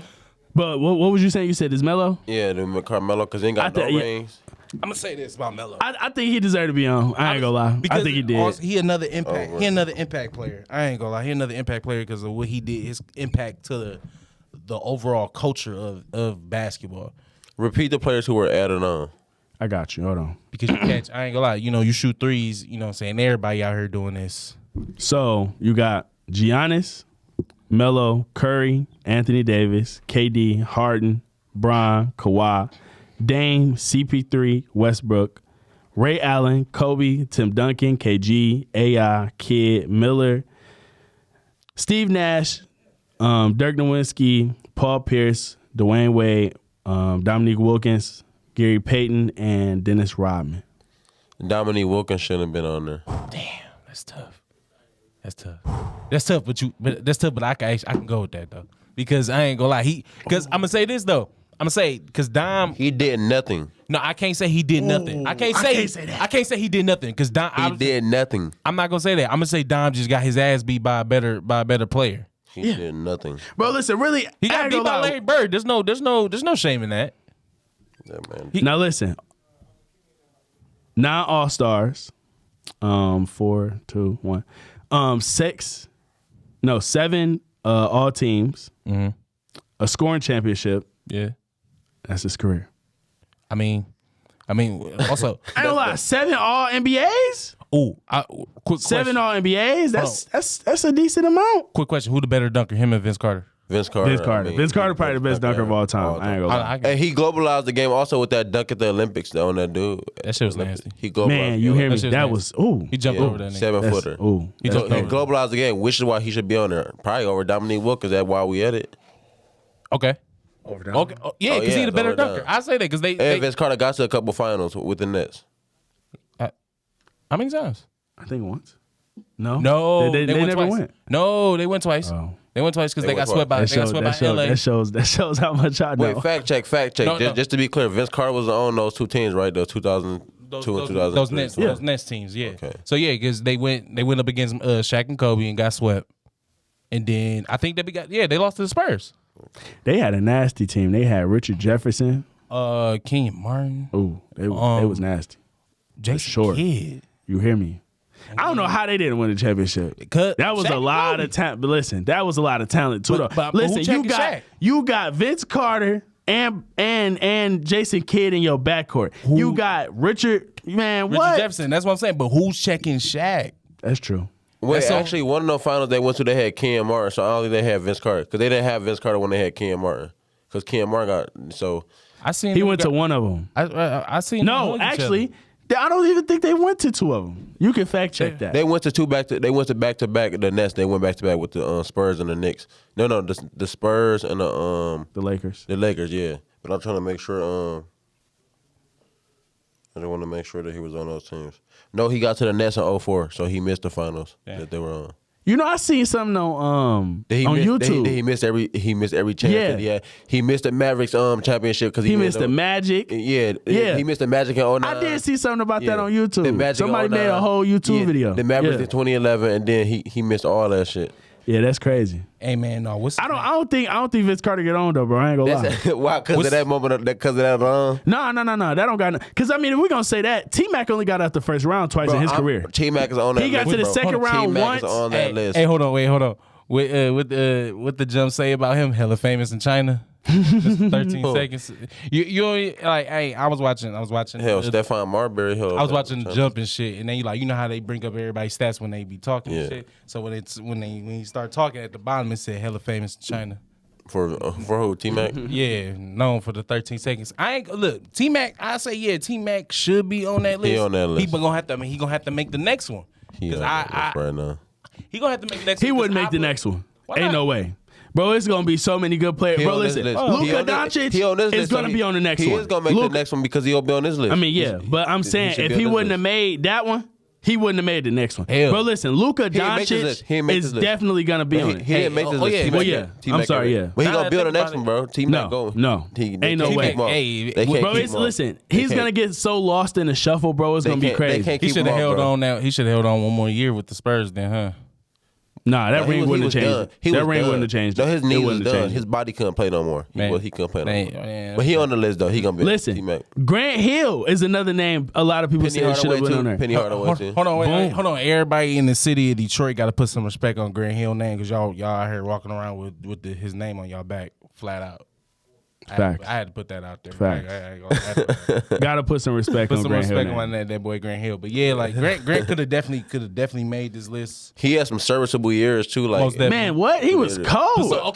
But what was you saying? You said it's Melo? Yeah, the Carmelo, because he ain't got no rings. I'm gonna say this about Melo. I think he desered to be on. I ain't gonna lie. I think he did. Also, he another impact. He another impact player. I ain't gonna lie. He another impact player because of what he did. His impact to the overall culture of basketball. Repeat the players who were added on. I got you. Hold on. Because you catch. I ain't gonna lie. You shoot threes. You know what I'm saying? Everybody out here doing this. So you got Giannis, Melo, Curry, Anthony Davis, KD, Harden, Bron, Kawhi, Dame, CP3, Westbrook, Ray Allen, Kobe, Tim Duncan, KG, AI, Kidd, Miller, Steve Nash, Dirk Nowitzki, Paul Pierce, Dwayne Wade, Dominique Wilkins, Gary Payton, and Dennis Rodman. Dominique Wilkins shouldn't have been on there. Damn, that's tough. But I can go with that though. Because I ain't gonna lie. Because I'm gonna say this though. Because Dom, he did nothing. No, I can't say he did nothing. I can't say that. I can't say he did nothing because Dom. He did nothing. I'm not gonna say that. I'm gonna say Dom just got his ass beat by a better player. He did nothing. Bro, listen, really, he got beat by Larry Bird. There's no shame in that. Yeah, man. Now listen, 9 All-Stars, 4, 2, 1, 7 all teams, a scoring championship. Yeah, that's his career. I mean, also, I don't lie. 7 All NBAs. Oh, quick 7 question. All NBAs. That's a decent amount. Quick question: who the better dunker, him or Vince Carter? Vince Carter. Vince Carter probably the best dunker of all time. I ain't gonna lie. And he globalized the game also with that dunk at the Olympics though, on that dude. That shit was nasty. He globalized. Man, you hear me? That was ooh. He jumped over that nigga. 7-footer. Ooh. He jumped over. Globalized the game, which is why he should be on there. Probably over Dominique Wilkins. That's why we at it. Okay. Okay. Oh, yeah, because he's the better dunker. I say that because And Vince Carter got to a couple finals with the Nets. How many times? I think once. No, they never twice. went. No, they went twice. Oh. They went twice because they got swept by. That They got swept by LA. shows how much I know. Wait, fact check. No. Just to be clear, Vince Carter was on those two teams, right? Those 2002 and 2003. Those Nets teams, yeah. Okay. So yeah, because they went up against Shaq and Kobe and got swept, and then I think they lost to the Spurs. They had a nasty team. They had Richard Jefferson. Kenyon Martin. Ooh, they was nasty. Jason Kidd. You hear me? I don't know how they didn't win the championship. That was a lot of talent. But listen, that was a lot of talent too. But listen, Shaq? you got Vince Carter and Jason Kidd in your backcourt. You got Richard Jefferson. That's what I'm saying. But who's checking Shaq? That's true. Wait, actually, one of the finals they went to, they had Kenyon Martin, so I don't think they had Vince Carter because they didn't have Vince Carter when they had Kenyon Martin because Kenyon Martin got so. He went to one of them. I seen. No, actually. I don't even think they went to two of them. You can fact check that. They went to They went to back the Nets. They went back to back with the Spurs and the Knicks. No, the Spurs and the Lakers. The Lakers, yeah. But I'm trying to make sure. I just want to make sure that he was on those teams. No, he got to the Nets in 2004, so he missed the finals that they were on. You know, I seen something on YouTube. He missed every chance that he had. He missed the Mavericks championship because he missed the Magic. Yeah. He missed the Magic in 2009. I did see something about that on YouTube. Somebody made a whole YouTube video. The Mavericks in 2011, and then he missed all that shit. Yeah, that's crazy. Hey man, no. I don't think Vince Carter get on though, bro. I ain't gonna lie. Why? Because of that moment. Because of that alone. No. That don't got. Because I mean, if we're gonna say that, T-Mac only got out the first round twice in his career. T-Mac is on that. He got to the second round once. T-Mac is on that list. Hey, hold on. What the jump say about him? Hella famous in China. Just 13 seconds. You only, like, hey, I was watching. Hell, Stephon Marbury. I was watching Jump and shit, and then you know how they bring up everybody's stats when they be talking and shit. So when you start talking at the bottom, it said hella famous in China. For who? T-Mac? Yeah, known for the 13 seconds. Look, T-Mac. I say T-Mac should be on that list. He on that list. He gonna have to make the next one. Because right now. He gonna have to make the next one. He wouldn't make the next one. Ain't no way. Bro, it's going to be so many good players. Bro, listen, Luka Doncic is going to be on the next one. He is going to make the next one because he'll be on this list. I mean, yeah, but I'm saying if he wouldn't have made that one, he wouldn't have made the next one. Hell. Bro, listen, Luka Doncic is definitely going to be on it. He didn't make this list. Well, yeah. I'm sorry, yeah. But he going to be on the next one, bro. T-Mac no. Ain't no way. Bro, listen, he's going to get so lost in the shuffle, bro. It's going to be crazy. He should have held on now. He should have held on one more year with the Spurs then, huh? Nah, that ring wouldn't have changed. That ring wouldn't have changed. No, his knee was done. His body couldn't play no more. He couldn't play no more. But he on the list though. He gonna be. Listen, Grant Hill is another name. A lot of people say should have been on there. Penny Hardaway too. Hold on. Everybody in the city of Detroit got to put some respect on Grant Hill name because y'all out here walking around with his name on y'all back flat out. Facts. I had to put that out there. Facts. Gotta put some respect on Grant Hill. Put some respect on that boy Grant Hill. But yeah, like Grant could have definitely made this list. He had some serviceable years too. Like man, what he was cold.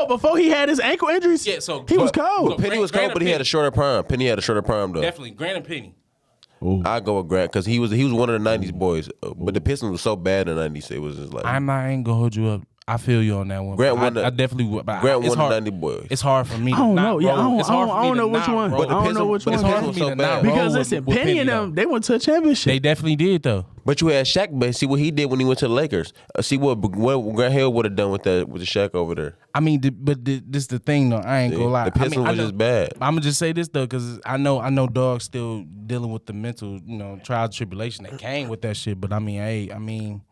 Before he had his ankle injuries. Yeah, so he was cold. Penny was cold, but he had a shorter prime. Penny had a shorter prime though. Definitely Grant and Penny. I go with Grant because he was one of the '90s boys, but the Pistons was so bad in the '90s. It was just like I ain't gonna hold you up. I feel you on that one. Grant won I definitely would. Grant won the 90 boys. It's hard for me. I don't know. Yeah, I don't know which one. I don't know which one. It's hard for me to not because listen, Penny and them, they went to a championship. They definitely did though. But you had Shaq, but see what he did when he went to the Lakers. See what Grant Hill would have done with the Shaq over there. I mean, but this the thing though. I ain't gonna lie. The Pistons was just bad. I'm gonna just say this though, because I know Dog's still dealing with the mental, trial and tribulation that came with that shit. But I mean,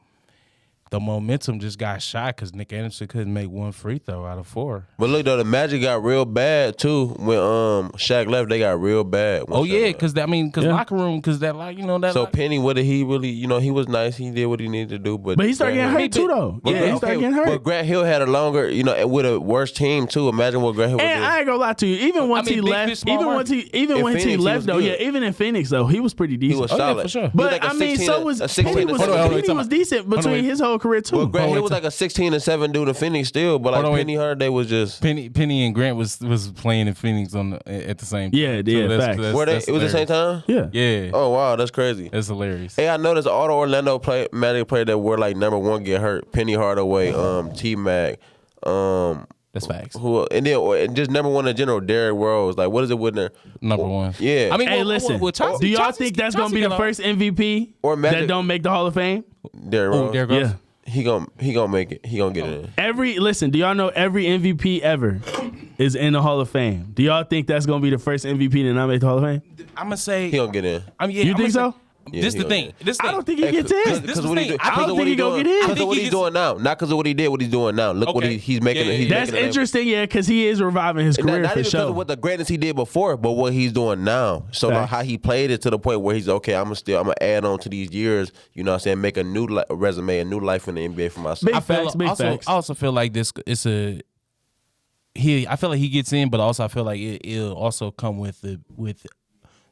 the momentum just got shot because Nick Anderson couldn't make one free throw out of 4. But look though, the Magic got real bad too when Shaq left. They got real bad. Oh yeah, because locker room, because that that. So Penny, what did he really? He was nice. He did what he needed to do, but he started getting hurt too though. Yeah, he started getting hurt. But Grant Hill had a longer, with a worse team too. Imagine what Grant Hill. And I ain't gonna lie to you. Even once he left, even he left though, even in Phoenix though, he was pretty decent. He was solid. Yeah, for sure. But I mean, so was Penny. Was decent between his whole career too. Well, Grant Hill was like a 16-7 dude in Phoenix still, but like Penny Hardaway was just Penny and Grant was playing in Phoenix at the same time. Yeah, facts. It was the same time? Yeah. Oh wow, that's crazy. That's hilarious. Hey, I noticed all the Orlando Magic players that were like number 1 get hurt. Penny Hardaway, T-Mac, That's facts. And just number one in general, Derrick Rose. Like, what is it with their Number one. Yeah. I mean, Hey, listen. Chauncey, Do y'all Chauncey- think that's Chauncey gonna be the got first MVP Or Magic. that don't make the Hall of Fame? Derrick Rose. Derrick Rose? Yeah. He gonna make it. He gonna get it in. Listen, do y'all know every MVP ever is in the Hall of Fame? Do y'all think that's gonna be the first MVP to not make the Hall of Fame? I'm gonna say He gonna get in. You think so? Yeah, This he the gonna thing. get This I thing. don't think he gets in. This is the what he thing. do- I don't of think what he gonna get in. Because think of what he he's gets- doing now. Not because of what he did. What he's doing now. Look what Okay. he's making. Yeah, He's yeah. That's making interesting, yeah, because he is reviving his career Not for even because sure. of what the greatness he did before, but what he's doing now. So like Facts. how he played it to the point where he's okay. I'm gonna add on to these years. You know what I'm saying? Make a new resume, a new life in the NBA for myself. Big I feel facts, big facts. I also feel like this. I feel like he gets in, but also I feel like it'll also come with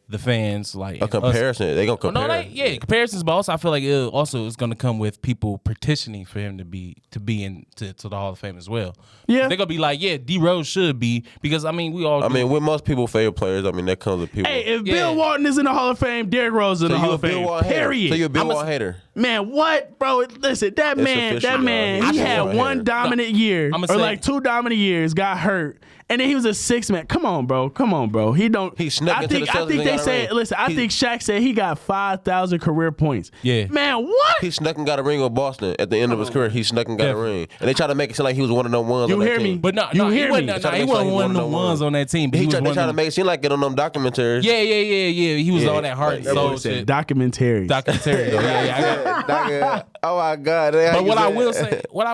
the fans, like A comparison. They gonna compare. comparisons, but also I feel like it also is going to come with people petitioning for him to be into the Hall of Fame as well. Yeah. They're gonna be like, D Rose should be, because I mean with most people favorite players, that comes with people. Hey, if Yeah. Bill Walton is in the Hall of Fame, Derrick Rose is in the Hall of Fame. Period. So you're a Bill Walton hater. Man, what, bro? Listen, that man, official, dog. he He's had a one hater. dominant year, I'ma or say- like 2 dominant years, got hurt, and then he was a 6-man. Come on, bro. He don't. He snuck I into think the Celtics they and got a said. ring. Listen, I think Shaq said he got 5,000 career points. Yeah. Man, what? He snuck and got a ring with Boston at the end of his career. He snuck and got a ring, and they tried to make it seem like he was one of them ones. You on that hear team. me? But no, You he hear wasn't. me? Nah, Trying to he make sure wasn't he one of one the of them ones on that team. But They he was tried one to of make it seem like it on them documentaries. Yeah. He was Yeah. on that heart and That soul boy Said shit. documentaries. Documentary. though. Yeah, I got it. Oh my God! But what I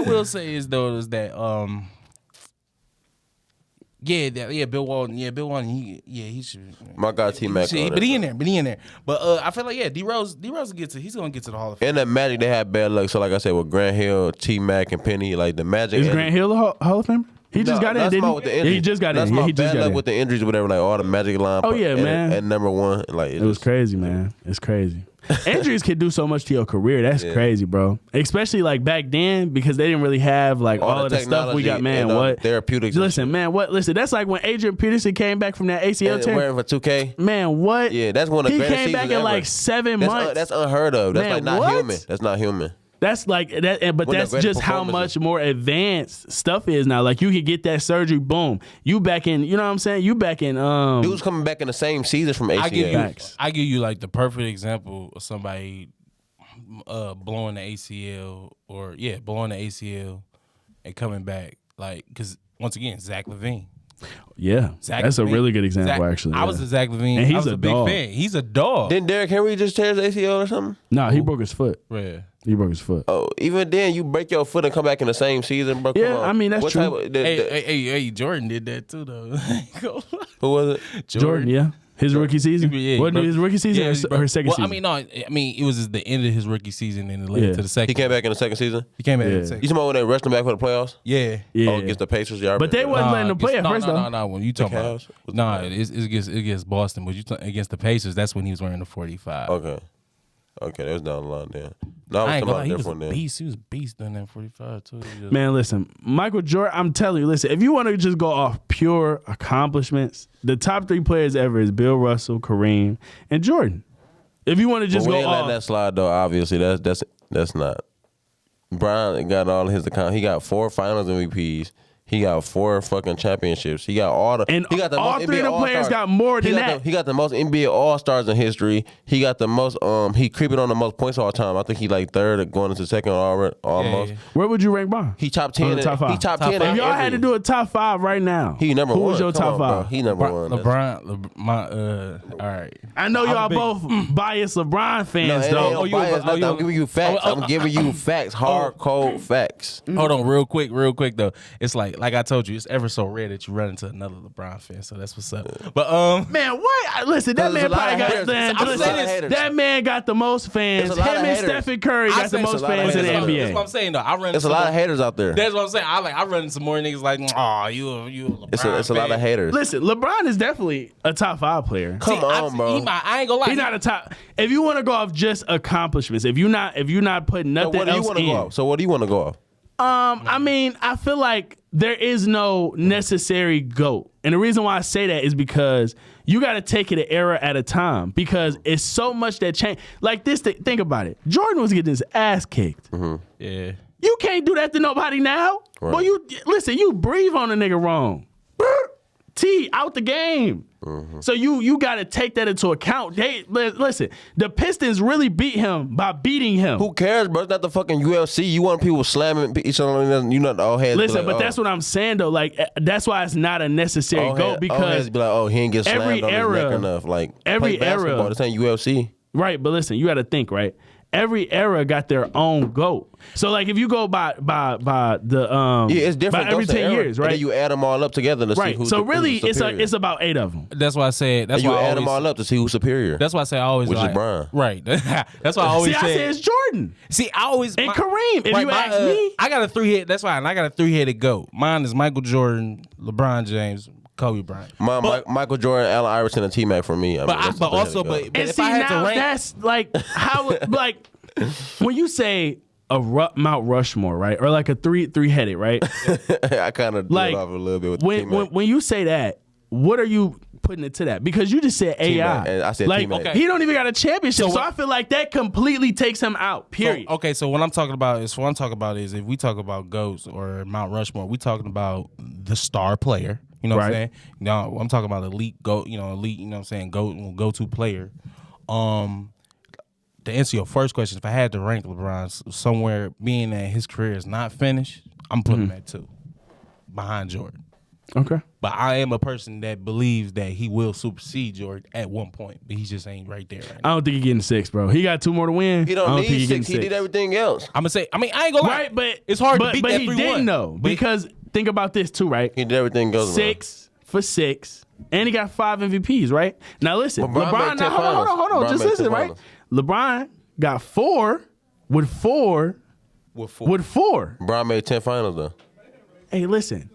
will say is that Bill Walton, he should. My guy T-Mac. But he in there. But I feel like D Rose he's gonna get to the Hall of Fame. And the Magic, they had bad luck. So like I said, with Grant Hill, T-Mac, and Penny, like the Magic. Is Grant Hill the Hall of Fame? He just got in, that's didn't my he? with the Yeah, injuries. he just got That's in. my Yeah, he just bad got luck in. with the injuries or whatever. Like all the Magic line. Oh, yeah, man. And number one, like It was crazy, man. It's crazy. Injuries can do so much to your career. That's crazy, bro. Especially like back then, because they didn't really have like all of the stuff we got. Man, and, what therapeutics? Listen, man, what? Listen, that's like when Adrian Peterson came back from that ACL and tear. wearing for 2K. Man, what? Yeah, that's one of the he greatest came back seasons in ever. like 7 That's months. that's unheard of. That's Man, like not what? human. That's not human. That's like that, but One of that's the greatest just how much performances. more advanced stuff is now. Like you could get that surgery, boom, you back in. You know what I'm saying? You back in. Dude's coming back in the same season from ACL. I give you like the perfect example of somebody blowing the ACL and coming back, like, because once again, Zach LaVine. Yeah, Zach that's a LaVine. really good example, Zach- actually. I was a Zach LaVine. And he's I was a a big dog. fan. He's a dog. Didn't Derrick Henry just tear his ACL or something? No, he broke his foot. Yeah. He broke his foot. Oh, even then, you break your foot and come back in the same season, bro. Come Yeah, on. I mean, that's What true. type of- Hey, Jordan did that too, though. who was it? Jordan, yeah. His rookie season? Yeah, Wasn't bro. it his rookie season or his second well, season? I mean, no. I mean, it was the end of his rookie season and it led Yeah. to the second. He came back in the second season. He came back in Yeah. the second. You talking about when they rushed him back for the playoffs? Yeah. Yeah. Oh, against the Pacers, yeah. I But they remember wasn't letting him play at first, though. No. When you talking about, Cavs? Was it nah, Cavs? it against Boston. But against the Pacers, that's when he was wearing the 45. that. Okay, that was down the line then. No, I was I ain't talking gonna lie, about he was a different then. beast. He was a beast in that 45 too. He just- Man, listen, Michael Jordan, I'm telling you, listen, if you want to just go off pure accomplishments, the top 3 players ever is Bill Russell, Kareem, and Jordan. If you want to just But we go ain't letting off. that slide though. Obviously, that's not. Brian got all his account. He got 4 Finals MVPs. He got 4 fucking championships. He got all the. And he got the all most 3 of NBA the players All-Stars. got more than He got that. he got the most NBA All Stars in history. He got the most. He creeping on the most points all time. I think he like 3rd, going into 2nd almost. Yeah. Where would you rank Brian? He top 10. On the top 5. He top Top 10. five. If y'all had to do a top 5 right now, he number who one. was your Come top on, bro. 5? He number one. All right. I know I'm y'all a big- both biased LeBron No, fans, it though. ain't biased, nothing. I'm giving you facts. oh, I'm giving you facts. Hard, cold facts. Hold on, real quick though. It's like I told you, it's ever so rare that you run into another LeBron fan. So that's what's up. But Man, what? Listen, that There's man a lot probably of got haters. man, I'm listen, saying this. that man got the most fans. There's Him a lot of and haters. Stephen Curry I got the say most it's a lot of fans in the haters. NBA. That's what I'm saying though. I run. There's a lot of haters out there. That's what I'm saying. I run into more niggas like, oh, you a LeBron It's a lot fan. of haters. Listen, LeBron is definitely a top 5 player. Come on, bro. I ain't gonna lie. He's not a top. If you want to go off just accomplishments, if you're not putting So nothing what do you else want to in, go off? So what do you want to go off? I mean, I feel like there is no necessary GOAT. And the reason why I say that is because you got to take it an era at a time because it's so much that changed. Like this, think about it. Jordan was getting his ass kicked. Yeah. You can't do that to nobody now. Right. Boy, you breathe on a nigga wrong. T out the game. Mm-hmm. So you got to take that into account. Listen, the Pistons really beat him by beating him. Who cares, bro? It's not the fucking UFC. You want people slamming each other. You not all heads. Listen, like, but that's what I'm saying though. Like that's why it's not a necessary goat because all heads be like, he ain't get slammed every on era, his neck enough. Like every play basketball, era, this ain't UFC. Right? But listen, you got to think right. Every era got their own GOAT. So like if you go by the it's different by every 10 years, right? And then you add them all up together to see who's So really who's superior. it's about 8 of them. That's why I said. That's and why you I add them always, all up to see who's superior. That's why I say I always Which is like, Brian. Right. That's why I always See, say. I say it's Jordan. See, I always And Kareem. If you ask me, I got a 3-head. That's fine. I got a 3-headed GOAT. Mine is Michael Jordan, LeBron James, Kobe Bryant. Michael Jordan, Allen Iverson, and T-Mac for me. But if if see I had to now rank, that's like how like when you say a Mount Rushmore, right, or like a three-headed, right? I kind of Like off a little bit with when you say that, what are you putting it to that? Because you just said T-Mac, AI. and I said like T-Mac. he don't even got a championship, so So I feel like that completely takes him out. Period. So what I'm talking about is if we talk about GOATs or Mount Rushmore, we talking about the star player. You know what I'm Right. saying? No, I'm talking about elite GOAT. Elite. You know what I'm saying? Go-to player. To answer your first question, if I had to rank LeBron somewhere, being that his career is not finished, I'm putting him at 2, behind Jordan. Okay. But I am a person that believes that he will supersede Jordan at one point, but he just ain't right there right I now. don't think he's getting 6, bro. He got 2 more to win. He don't I need think 6. He did everything else. I'm gonna say, I ain't gonna lie, Right, but it's hard but, to beat but that he 3-1. didn't though, But- because think about this too, right? He did everything else. 6 for 6, and he got 5 MVPs, right? Now listen, LeBron LeBron. made Now 10 hold on. finals. Just LeBron made listen, 10 right? finals. LeBron got 4 with 4 With 4. with 4. Brian made 10 finals though. Hey, listen.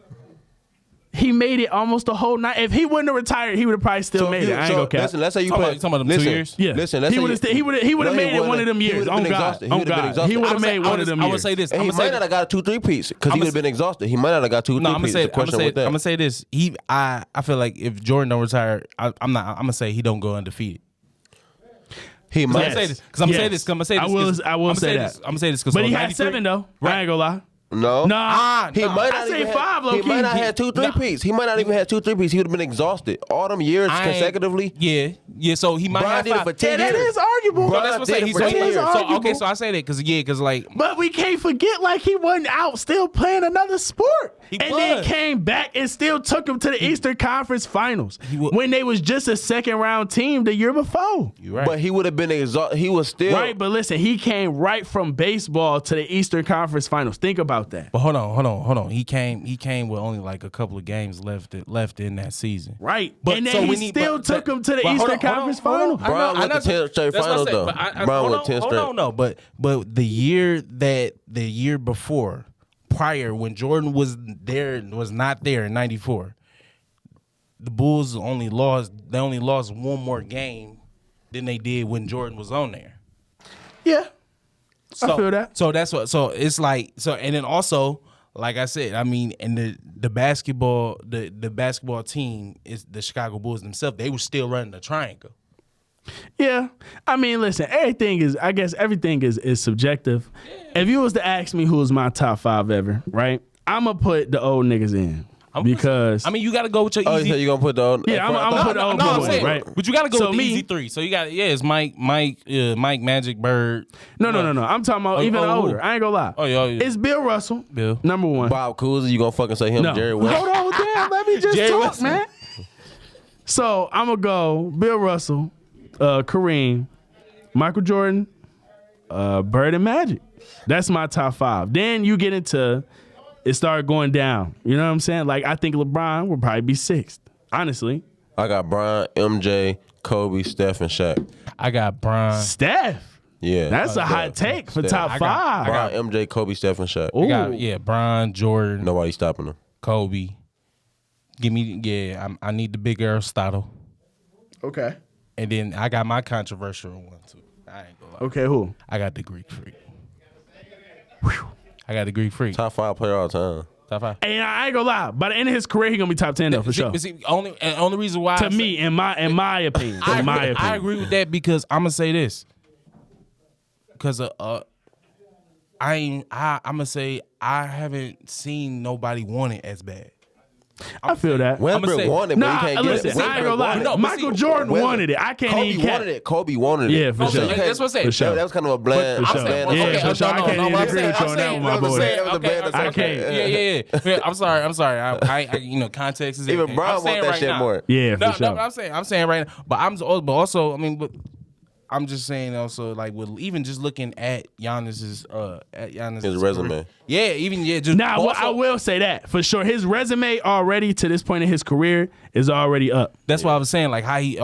He made it almost the whole night. If he wouldn't have retired, he would have probably still made it. I ain't gonna cap. Listen, let's say you Talking play. about- you talking about them 2 listen, years? Yeah. Listen, let's he say would have he would have made it one of them he years. would've On been God. exhausted. He On would've been God. exhausted. He would have I'm made saying- one of them I years. would say this. And he might not have got 2 3-peats because he would have been exhausted. He might not have got 2 No, I'm 3-peats. gonna say, The question with I'm that. gonna say this. I feel like if Jordan don't retire, I'm gonna say he don't go undefeated. He I'm might gonna say this. Because I'm gonna say this. I'm gonna say this. I will say that. I'm gonna say this because But he had 7 though. I ain't gonna lie. No. Nah. He might not I say even 5, low He key. might not have 2 3-peats. He might not even have 2 3-peats. He would have been exhausted all them years I ain't- consecutively. Yeah. So he might Brian have did it 5. for 10 Yeah, that years. is arguable. Brian That's what I'm did saying. it He's for 10 that is years. arguable. okay. So I say that because like But we can't forget, like, he wasn't out still playing another sport. He and was. then came back and still took him to the Eastern Conference Finals wa- when they was just a second-round team the year before. you're right. But he would have been exhausted. He was still Right, but listen, he came right from baseball to the Eastern Conference Finals. Think about that. But hold on. He came with only like a couple of games left in that season. Right. But and then so he we need- still but- took him to the but hold Eastern on, hold on, Conference hold on. Finals. Brian I went know- to 10 straight that's what I finals said, though. but Brian hold went 10 straight. on, no. But the year before, prior when Jordan was not there in '94, the Bulls only lost one more game than they did when Jordan was on there. Yeah. So, I feel that. So that's what. So it's like so, and then also, like I said, I mean, and the basketball team is the Chicago Bulls themselves. They were still running the triangle. Yeah. I mean, listen, everything is subjective. Yeah. If you was to ask me who was my top 5 ever, right? I'm going to put the old niggas in. Because I mean, you got to go with your Oh, easy. so you gonna put the Yeah, I'm gonna put the old I'm boys, saying, right? But you got to go So with the me- easy 3. So you got it's Mike, Magic, Bird. No. I'm talking about even older. I ain't gonna lie. Oh, yeah. It's Bill Russell. Bill. Number 1. Bob Cousy, you gonna fucking say him? No. Jerry West. Hold on, damn. Let me just Jerry talk, West. man. So I'm gonna go Bill Russell, Kareem, Michael Jordan, Bird and Magic. That's my top 5. Then you get into it started going down. You know what I'm saying? Like I think LeBron will probably be 6th. Honestly. I got Brian, MJ, Kobe, Steph, and Shaq. I got Brian. Steph. Yeah, That's a hot take for Steph. top I 5. got- Brian, MJ, Kobe, Steph, and Shaq. Ooh. Brian, Jordan, Nobody stopping them. Kobe. I need the big Aristotle. Okay. And then I got my controversial one too. I ain't gonna lie. Okay, who? I got the Greek Freak. I got the Greek Freak. Top 5 player all time. Top 5. And I ain't gonna lie. By the end of his career, he gonna be top 10 though, for sure. Only reason why To me, in my opinion. I agree with that because I'm gonna say this. Because I'm gonna say I haven't seen nobody want it as bad. I feel that. Westbrook wanted it, but he can't get listen, it. I ain't gonna lie. No, but Michael see, Jordan Westbrook- wanted it. I can't Kobe even wanted it. Kobe wanted it. Yeah, for sure. That's what I'm saying. For sure. That was kind of a bland. For sure. bland- Yeah, Okay, for sure. I can't even but I'm agree with you on that one, my I'm boy. saying, That was a okay, bad I can't. Yeah. I'm sorry. I context is Even everything. Brown I'm saying want that right shit now. more. Yeah, for No, sure. but I'm saying right now. But also, I mean, but I'm just saying also, like, with even just looking at Giannis's His resume. career. Yeah, even just Now, also, I will say that for sure. His resume already to this point in his career is already up. That's why I was saying, like, how he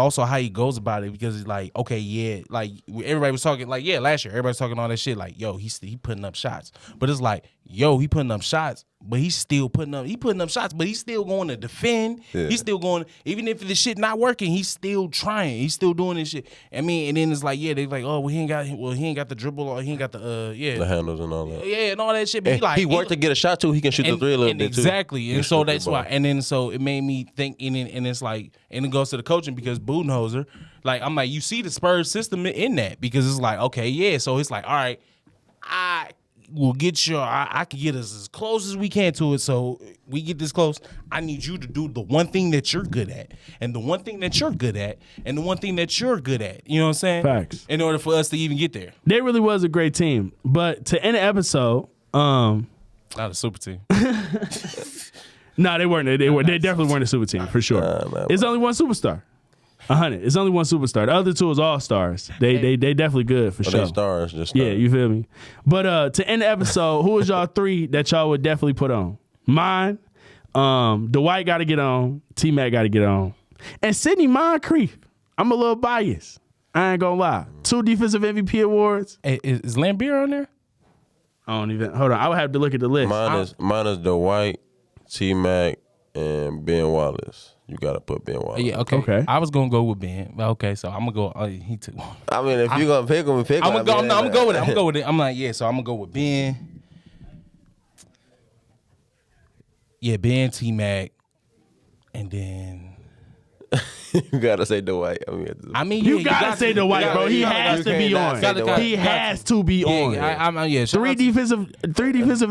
goes about it, because it's like, okay, yeah, like everybody was talking, like, yeah, last year everybody's talking all that shit, like, yo, he putting up shots, but it's like, yo, he putting up shots, but he's still putting up shots, but he's still going to defend. Yeah. He's still going, even if the shit not working, he's still trying. He's still doing this shit. I mean, and then it's like, yeah, they like, oh, well, he ain't got the dribble, or he ain't got the The handles and all that. yeah, and all that shit. But And he worked to get a shot too. He can shoot the three a little bit too. Exactly, and He so shoot the that's ball. why. And then so it made me think, and it's like, and it goes to the coaching, because Budenholzer, like, I'm like, you see the Spurs system in that, because it's like, okay, yeah, so it's like, all right, I will get I can get us as close as we can to it. So we get this close. I need you to do the one thing that you're good at, and the one thing that you're good at, and the one thing that you're good at. You know what I'm saying? Facts. In order for us to even get there. They really was a great team. But to end the episode, Not a super team. no, they weren't. They definitely weren't a super team for sure. Nah, It's only one superstar. 100. It's only one superstar. The other two is all stars. They definitely good for But sure. they stars, just Yeah, stars. you feel me? But to end the episode, who is y'all three that y'all would definitely put on? Mine, Dwight got to get on. T-Mac got to get on. And Sidney Moncrief. I'm a little biased. I ain't gonna lie. 2 defensive MVP awards. Hey, is Lambeer on there? I don't even. Hold on. I would have to look at the list. Mine is Dwight, T-Mac, and Ben Wallace. You gotta put Ben Wallace. Yeah, okay. Okay. I was gonna go with Ben. Okay, so I'm gonna go. He took one. I mean, if you're gonna pick him, pick him. I'm gonna go with it. I'm gonna go with it. I'm like, yeah. So I'm gonna go with Ben. Yeah, Ben, T-Mac, and then. You gotta say Dwight. You gotta say Dwight, bro. He has to be on. He has to be on. Yeah. Three defensive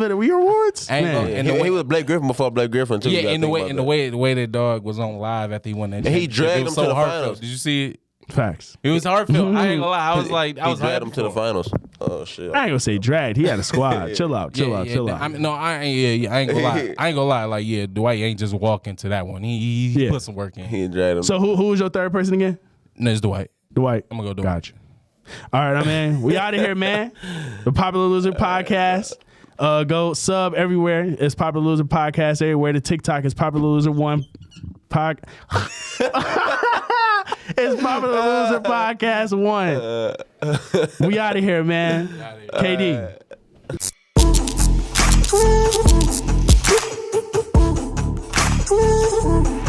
of the year awards. Man. He was Blake Griffin before Blake Griffin too. Yeah, and the way that dog was on live after he won that. And he championship, dragged it was him to the heartfelt. finals. Did you see it? Facts. It was heartfelt. I ain't gonna lie. I was like, I was dragged happy him to the for him. finals. Oh shit. I ain't gonna say dragged. He had a squad. Chill out. I mean, no, I ain't gonna lie. I ain't gonna lie. Like, yeah, Dwight ain't just walk into that one. He put some work in. He dragged him. So who was your third person again? No, it's Dwight. Dwight. I'm gonna go Dwight. Gotcha. All right, man. We out of here, man. The Popular Loser Podcast. Go sub everywhere. It's Popular Loser Podcast everywhere. The TikTok is Popular Loser 1 Pod. It's Popular Loser Podcast 1. We out of here, man. KD. Woo!